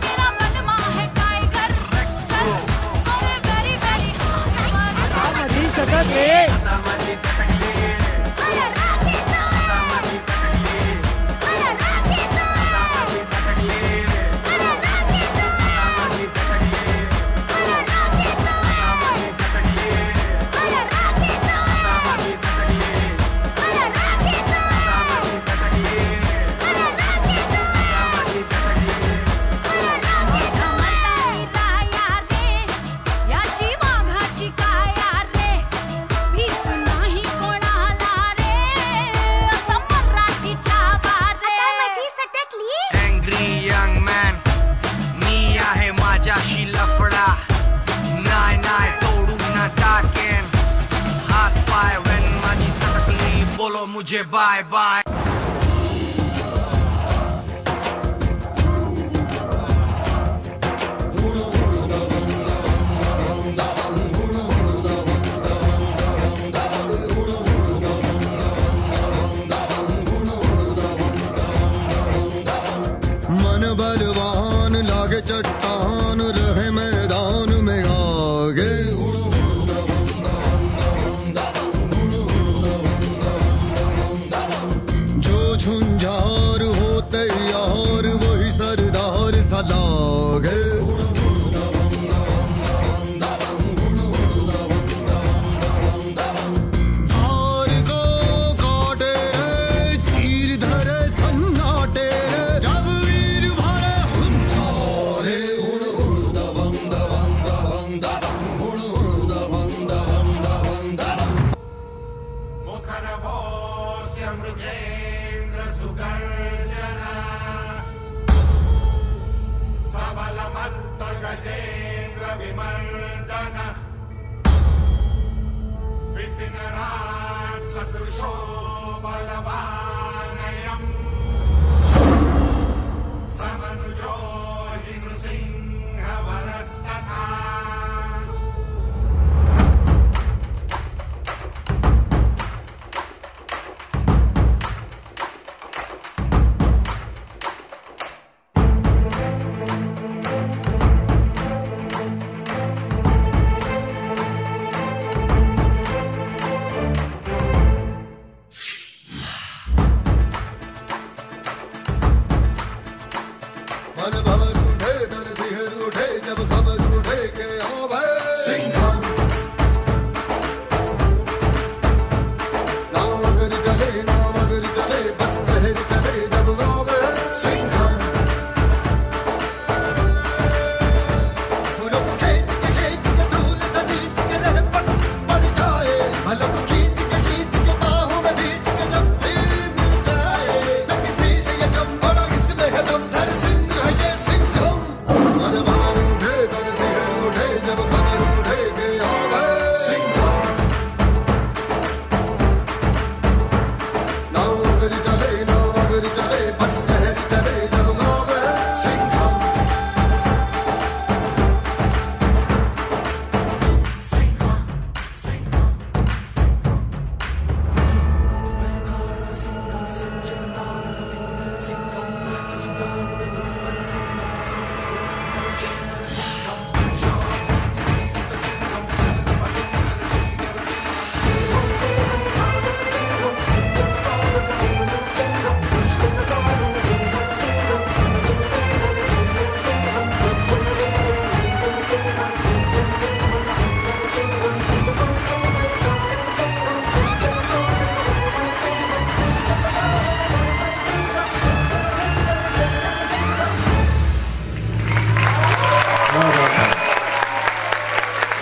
मेरा बदमा है टाइगर। अरे वेरी वेरी माझी सटकली। मुझे बाय बाय। मन बलवान लागे चट्टान रहे मैदान में आगे।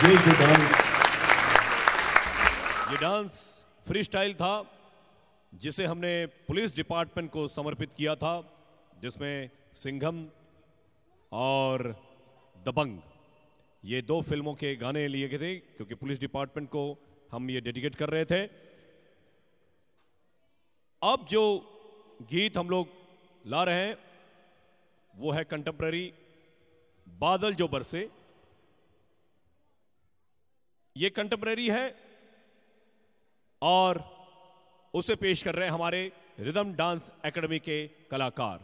ये डांस फ्री स्टाइल था जिसे हमने पुलिस डिपार्टमेंट को समर्पित किया था, जिसमें सिंघम और दबंग ये 2 फिल्मों के गाने लिए गए थे, क्योंकि पुलिस डिपार्टमेंट को हम ये डेडिकेट कर रहे थे। अब जो गीत हम लोग ला रहे हैं वो है कंटेम्प्ररी बादल जो बरसे। ये कंटेम्प्ररी है और उसे पेश कर रहे हैं हमारे रिदम डांस एकेडमी के कलाकार।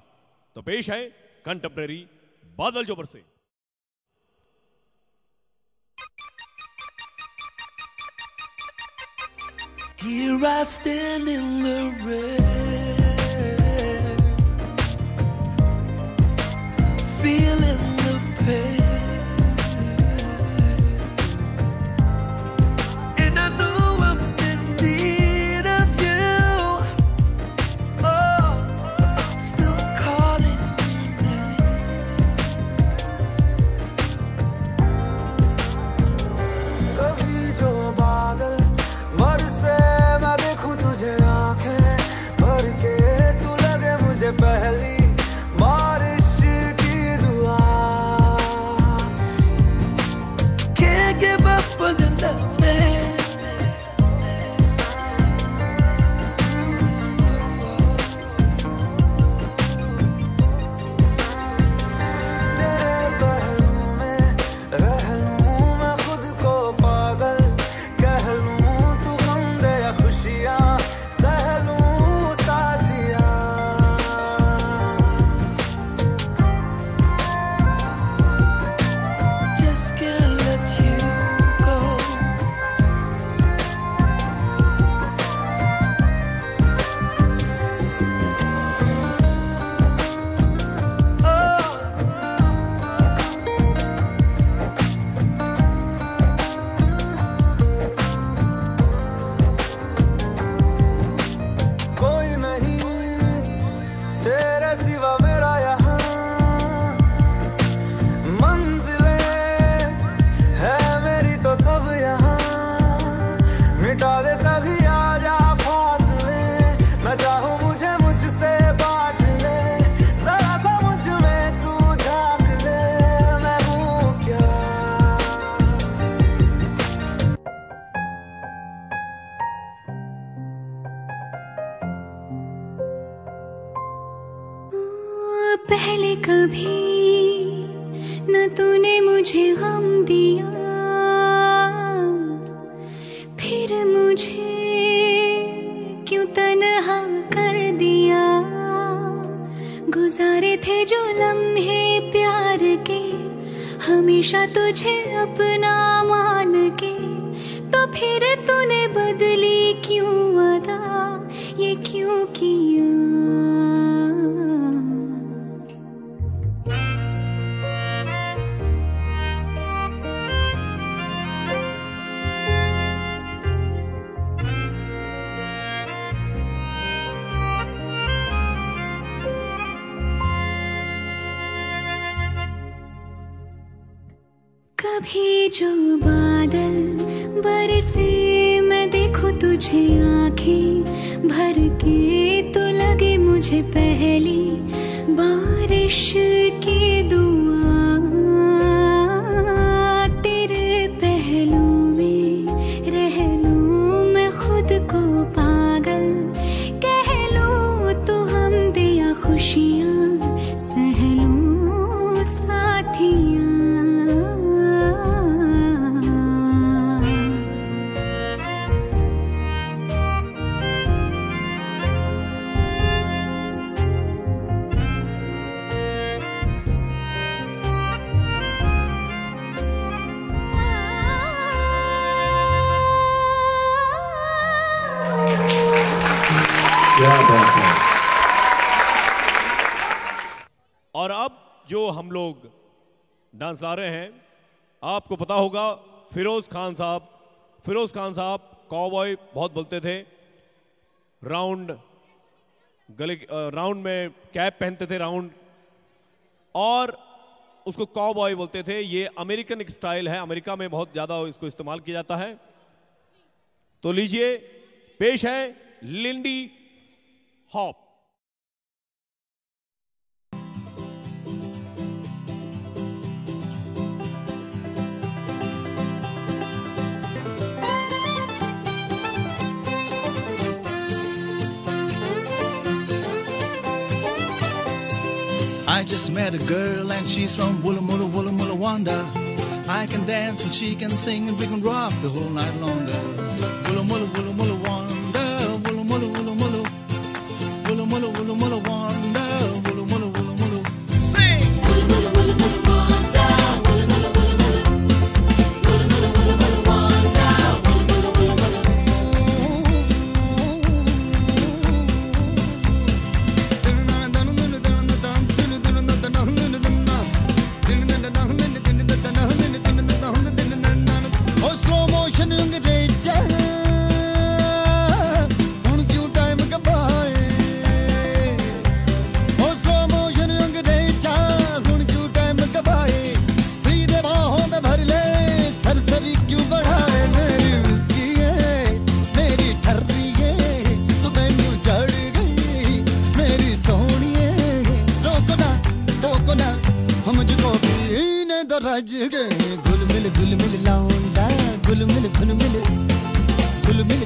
तो पेश है कंटेम्प्ररी बादल जो बरसे। Here I stand in the rain, feeling the pain, and I know I'm in need of you. Oh, still calling your name. कभी जो बादल बरसे मैं देखूं तुझे आंखें भर के, तू लगे मुझे पहली बारिश की दुआ। Can't give up on the loving. तेरे पहलू में रह लूं मैं खुद को पागल, कह लूं तू गम दे या खुशियां सह लूं साथिया। Just can't let you go. कोई नहीं तेरे सिवा मेरा यहाँ, मंजिलें है मेरी तो सब यहाँ। मिटा दे सभी आजा फासले, मैं चाहूँ मुझे मुझसे बांट ले, जरा सा मुझ में तू झांक ले, मैं हूँ क्या। पहले कभी न तूने मुझे गम दिया, फिर मुझे क्यों तन्हा कर दिया। गुजारे थे जो लम्हे प्यार के, हमेशा तुझे अपना मान के, तो फिर तूने बदली क्यों अदा, ये क्यों किया। कभी जो बादल बरसे मैं देखूं तुझे आंखें भर के, तो लगे मुझे पहली बारिश की दुआ। तेरे पहलू में रह लूं मैं खुद को पागल, कह लूं तू हम दिया खुशियां सह लूं साथिया। और अब जो हम लोग डांस ला रहे हैं, आपको पता होगा फिरोज खान साहब कॉबॉय बहुत बोलते थे, राउंड गले राउंड में कैप पहनते थे राउंड, और उसको कॉबॉय बोलते थे। ये अमेरिकन एक स्टाइल है, अमेरिका में बहुत ज्यादा इसको इस्तेमाल किया जाता है। तो लीजिए, पेश है Lindy hop. I just met a girl and she's from Woolla Moolla Woolla Moolla Wanda. I can dance and she can sing and we can rock the whole night longer. Woolla Moolla Woolla Moolla Wanda, Woolla Moolla Woolla Moolla, Woolla Moolla Woolla Moolla Wanda, Woolla Moolla Woolla Moolla. Sing! Woolla Moolla Woolla Moolla Wanda, Woolla Moolla Woolla Moolla, Woolla Moolla Woolla Moolla Wanda, Woolla Moolla Woolla Moolla. रज गए घुल मिल लौंडा घुल मिल लौंडा घुल मिल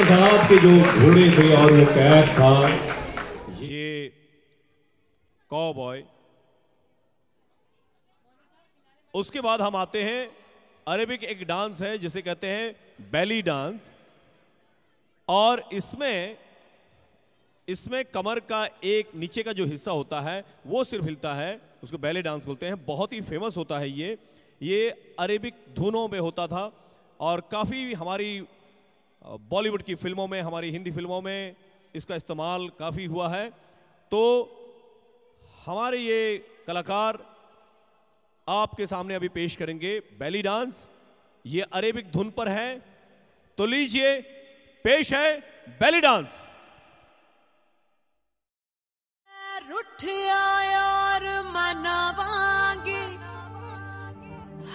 साहब के जो घोड़े थे और वो कैप था, ये कॉबॉय। उसके बाद हम आते हैं अरेबिक एक डांस है जिसे कहते हैं बेली डांस, और इसमें कमर का एक नीचे का जो हिस्सा होता है वो सिर्फ हिलता है, उसको बेली डांस बोलते हैं। बहुत ही फेमस होता है ये अरेबिक धुनों में होता था और काफ़ी हमारी बॉलीवुड की फिल्मों में, हमारी हिंदी फिल्मों में इसका इस्तेमाल काफ़ी हुआ है। तो हमारे ये कलाकार आपके सामने अभी पेश करेंगे बेली डांस। ये अरेबिक धुन पर है, तो लीजिए, पेश है बेली डांस। रुठिया यार मनावांगी,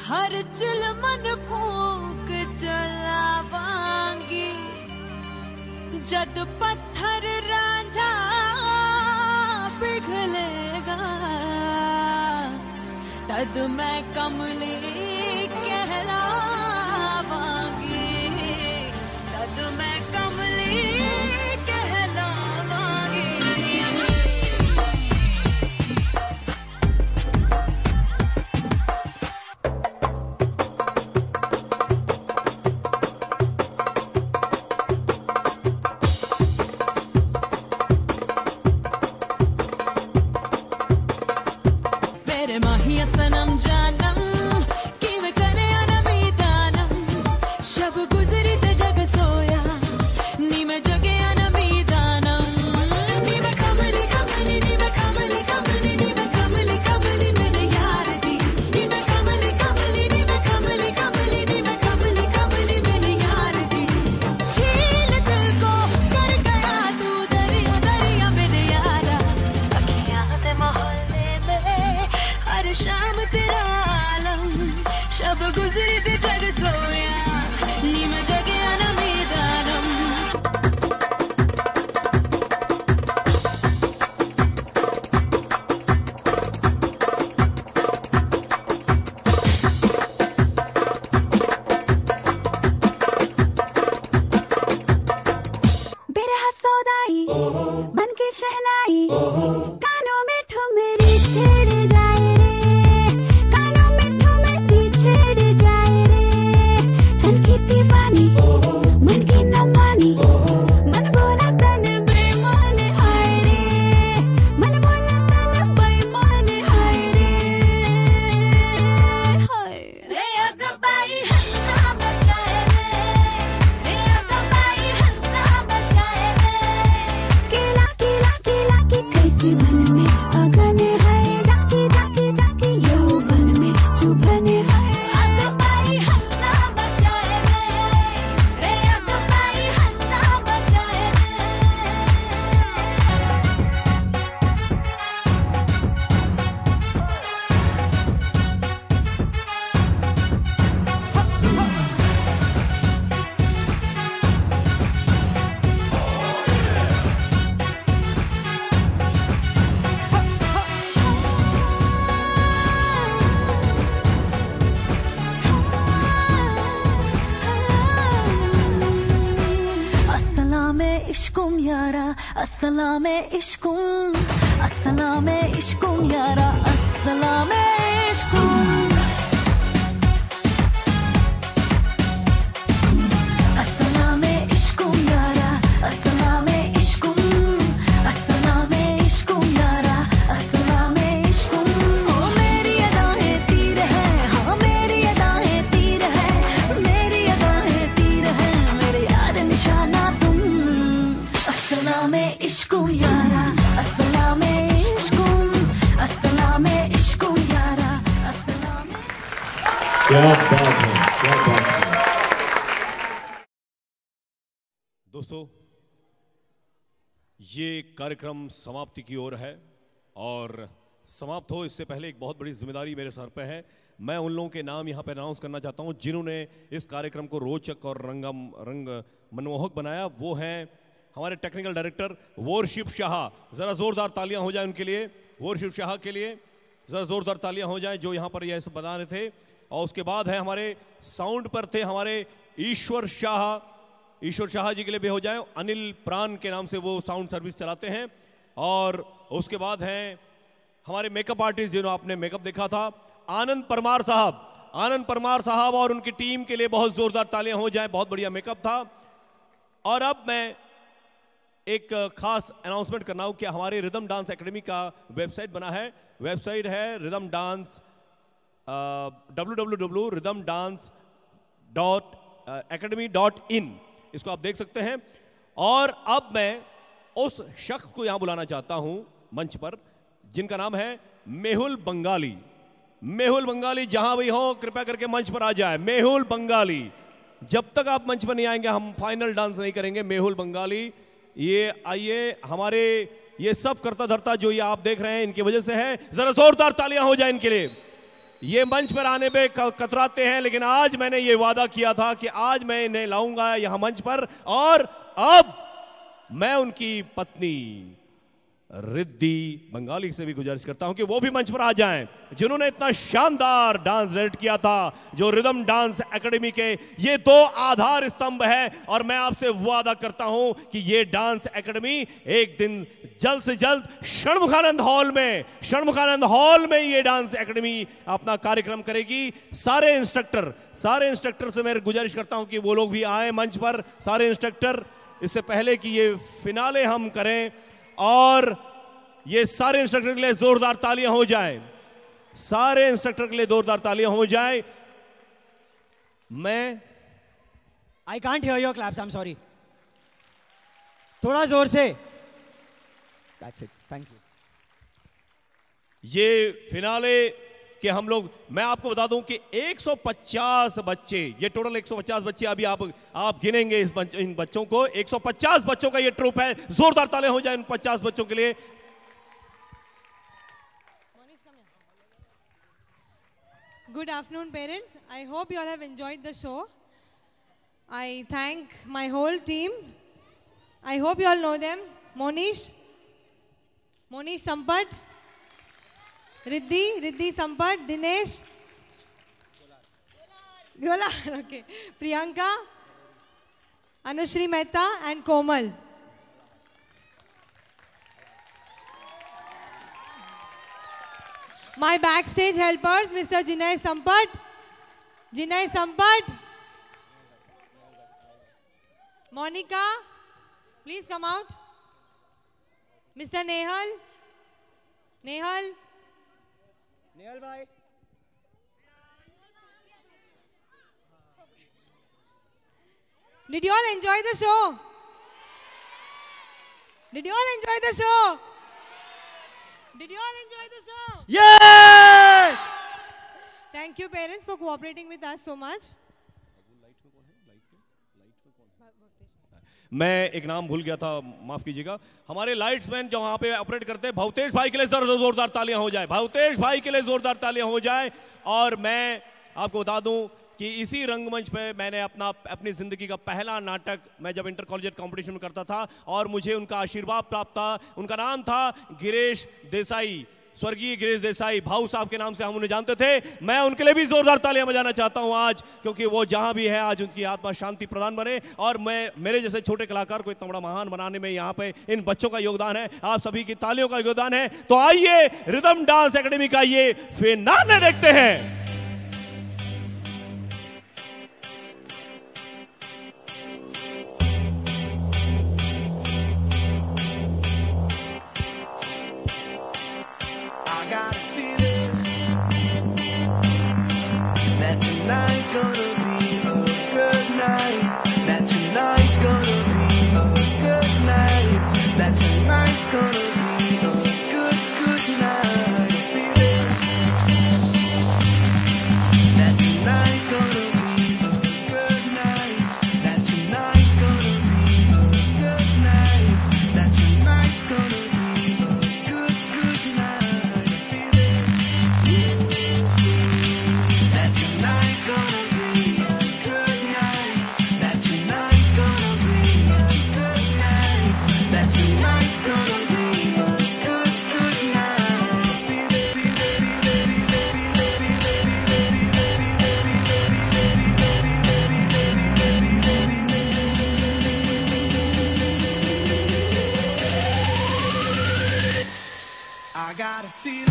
हर चिलमन फूक जलावांगी, जद पत्थर रांझा पिघलेगा, तद मैं कमली कहलावांगी, तद मैं कमली शब गुजरी ते जग सोया नी मैं जगे अनमीदा अस्सलाम इश्कुम, अस्सलाम इश्कुम यारा, अस्सलाम इश्कुम। अस्सलाम इश्कुम यारा, अस्सलाम इश्कुम, अस्सलाम इश्कुम यारा, अस्सलाम इश्कुम। ओ मेरी अदाएं तीर है, हाँ मेरी अदाएं तीर है, मेरी अदाएं तीर है, मेरे यार निशाना तुम। अस्सलाम इश्कुम यारा, अस्सलाम इश्कुम, अस्सलाम इश्कुम यारा, अस्सलाम। क्या बात है, क्या बात है। दोस्तों, ये कार्यक्रम समाप्ति की ओर है और समाप्त हो इससे पहले एक बहुत बड़ी जिम्मेदारी मेरे सर पे है। मैं उन लोगों के नाम यहाँ पे अनाउंस करना चाहता हूँ जिन्होंने इस कार्यक्रम को रोचक और रंग मनमोहक बनाया। वो हैं हमारे टेक्निकल डायरेक्टर वोरशिप शाह। ज़रा ज़ोरदार तालियां हो जाएं उनके लिए, वोरशिप शाह के लिए ज़रा ज़ोरदार तालियां हो जाएं जो यहाँ पर ये सब बना रहे थे। और उसके बाद है हमारे साउंड पर थे हमारे ईश्वर शाह जी के लिए भी हो जाए। अनिल प्राण के नाम से वो साउंड सर्विस चलाते हैं। और उसके बाद हैं हमारे मेकअप आर्टिस्ट जिन्होंने आपने मेकअप देखा था, आनंद परमार साहब और उनकी टीम के लिए बहुत जोरदार तालियां हो जाएं, बहुत बढ़िया मेकअप था। और अब मैं एक खास अनाउंसमेंट करना हूं कि हमारे रिदम डांस एकेडमी का वेबसाइट बना है। वेबसाइट है रिदम डांस www.rhythmdance.academy.in। इसको आप देख सकते हैं। और अब मैं उस शख्स को यहां बुलाना चाहता हूं मंच पर जिनका नाम है मेहुल बंगाली। जहां भी हो कृपया करके मंच पर आ जाए। मेहुल बंगाली, जब तक आप मंच पर नहीं आएंगे हम फाइनल डांस नहीं करेंगे। मेहुल बंगाली ये आइए, हमारे ये सब करता धरता जो ये आप देख रहे हैं इनकी वजह से है। जरा जोरदार तालियां हो जाए इनके लिए। ये मंच पर आने पे कतराते हैं लेकिन आज मैंने ये वादा किया था कि आज मैं इन्हें लाऊंगा यहां मंच पर। और अब मैं उनकी पत्नी रिद्धि बंगाली से भी गुजारिश करता हूं कि वो भी मंच पर आ जाएं, जिन्होंने इतना शानदार डांस डायरेक्ट किया था, जो रिदम डांस एकेडमी के ये दो आधार स्तंभ है। और मैं आपसे वादा करता हूं कि ये डांस एकेडमी एक दिन जल्द से जल्द षणमुखानंद हॉल में ये डांस एकेडमी अपना कार्यक्रम करेगी। सारे इंस्ट्रक्टर से मैं गुजारिश करता हूं कि वो लोग भी आए मंच पर, सारे इंस्ट्रक्टर, इससे पहले कि ये फिनाले हम करें। और ये सारे इंस्ट्रक्टर के लिए जोरदार तालियां हो जाए, सारे इंस्ट्रक्टर के लिए जोरदार तालियां हो जाए। I can't hear your claps, I am sorry. थोड़ा जोर से। That's it, thank you. ये फिनाले कि हम लोग, मैं आपको बता दूं कि 150 बच्चे, ये टोटल 150 बच्चे अभी आप गिनेंगे इन बच्चों को। 150 बच्चों का ये ट्रूप है। जोरदार तालियां हो जाए इन 50 बच्चों के लिए। Good afternoon, parents. I hope you all have enjoyed the show. I thank my whole team. I hope you all know them. Monish Sampat, Riddhi Sampat, Dinesh, Golar, okay, Priyanka, Anushri Mehta and Komal. My backstage helpers, Mr. Jinay Sampat, Monica, please come out. Mr. Nehal bhai. Did you all enjoy the show? Yes! Thank you, parents, for cooperating with us so much. मैं एक नाम भूल गया था, माफ कीजिएगा। हमारे लाइट्समैन जो वहां पे ऑपरेट करते हैं, भवतेश भाई के लिए जोरदार तालियां हो जाए। भवतेश भाई के लिए जोरदार तालियां हो जाए। और मैं आपको बता दूं कि इसी रंगमंच पे मैंने अपनी जिंदगी का पहला नाटक, मैं जब इंटर कॉलेजिएट कॉम्पिटिशन में करता था और मुझे उनका आशीर्वाद प्राप्त था। उनका नाम था गिरीश देसाई। स्वर्गीय गिरीश देसाई भाऊ साहब के नाम से हम उन्हें जानते थे। मैं उनके लिए भी जोरदार तालियां बजाना चाहता हूं आज, क्योंकि वो जहां भी है आज उनकी आत्मा शांति प्रदान बने। और मैं मेरे जैसे छोटे कलाकार को इतना बड़ा महान बनाने में यहाँ पे इन बच्चों का योगदान है, आप सभी की तालियों का योगदान है। तो आइए रिदम डांस एकेडमी का ये फिनाले देखते हैं। Tonight's gonna be a good night. That tonight's gonna be a good night. That tonight's gonna be a good, good night. I feel it. That tonight's gonna be a good night. That tonight's gonna be a good night. That tonight's gonna be a good, good night. I feel it. That tonight's gonna be a good night. That tonight's gonna be a good night. That tonight's gonna be a good, good night. I got a feeling.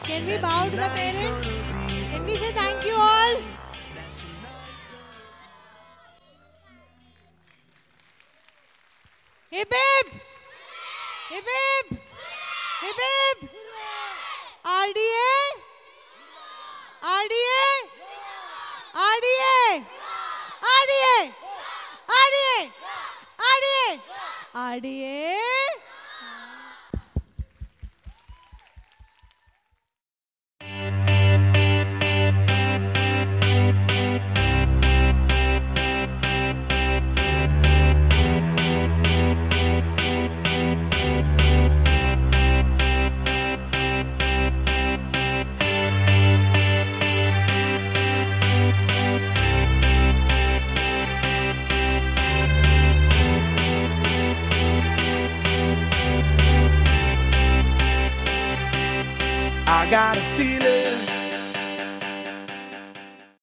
Can we bow to the parents? Can we say thank you all? Hip hip! Hip hip! Hip hip! RDA! RDA! RDA! RDA! RDA! RDA! RDA! I got a feeling.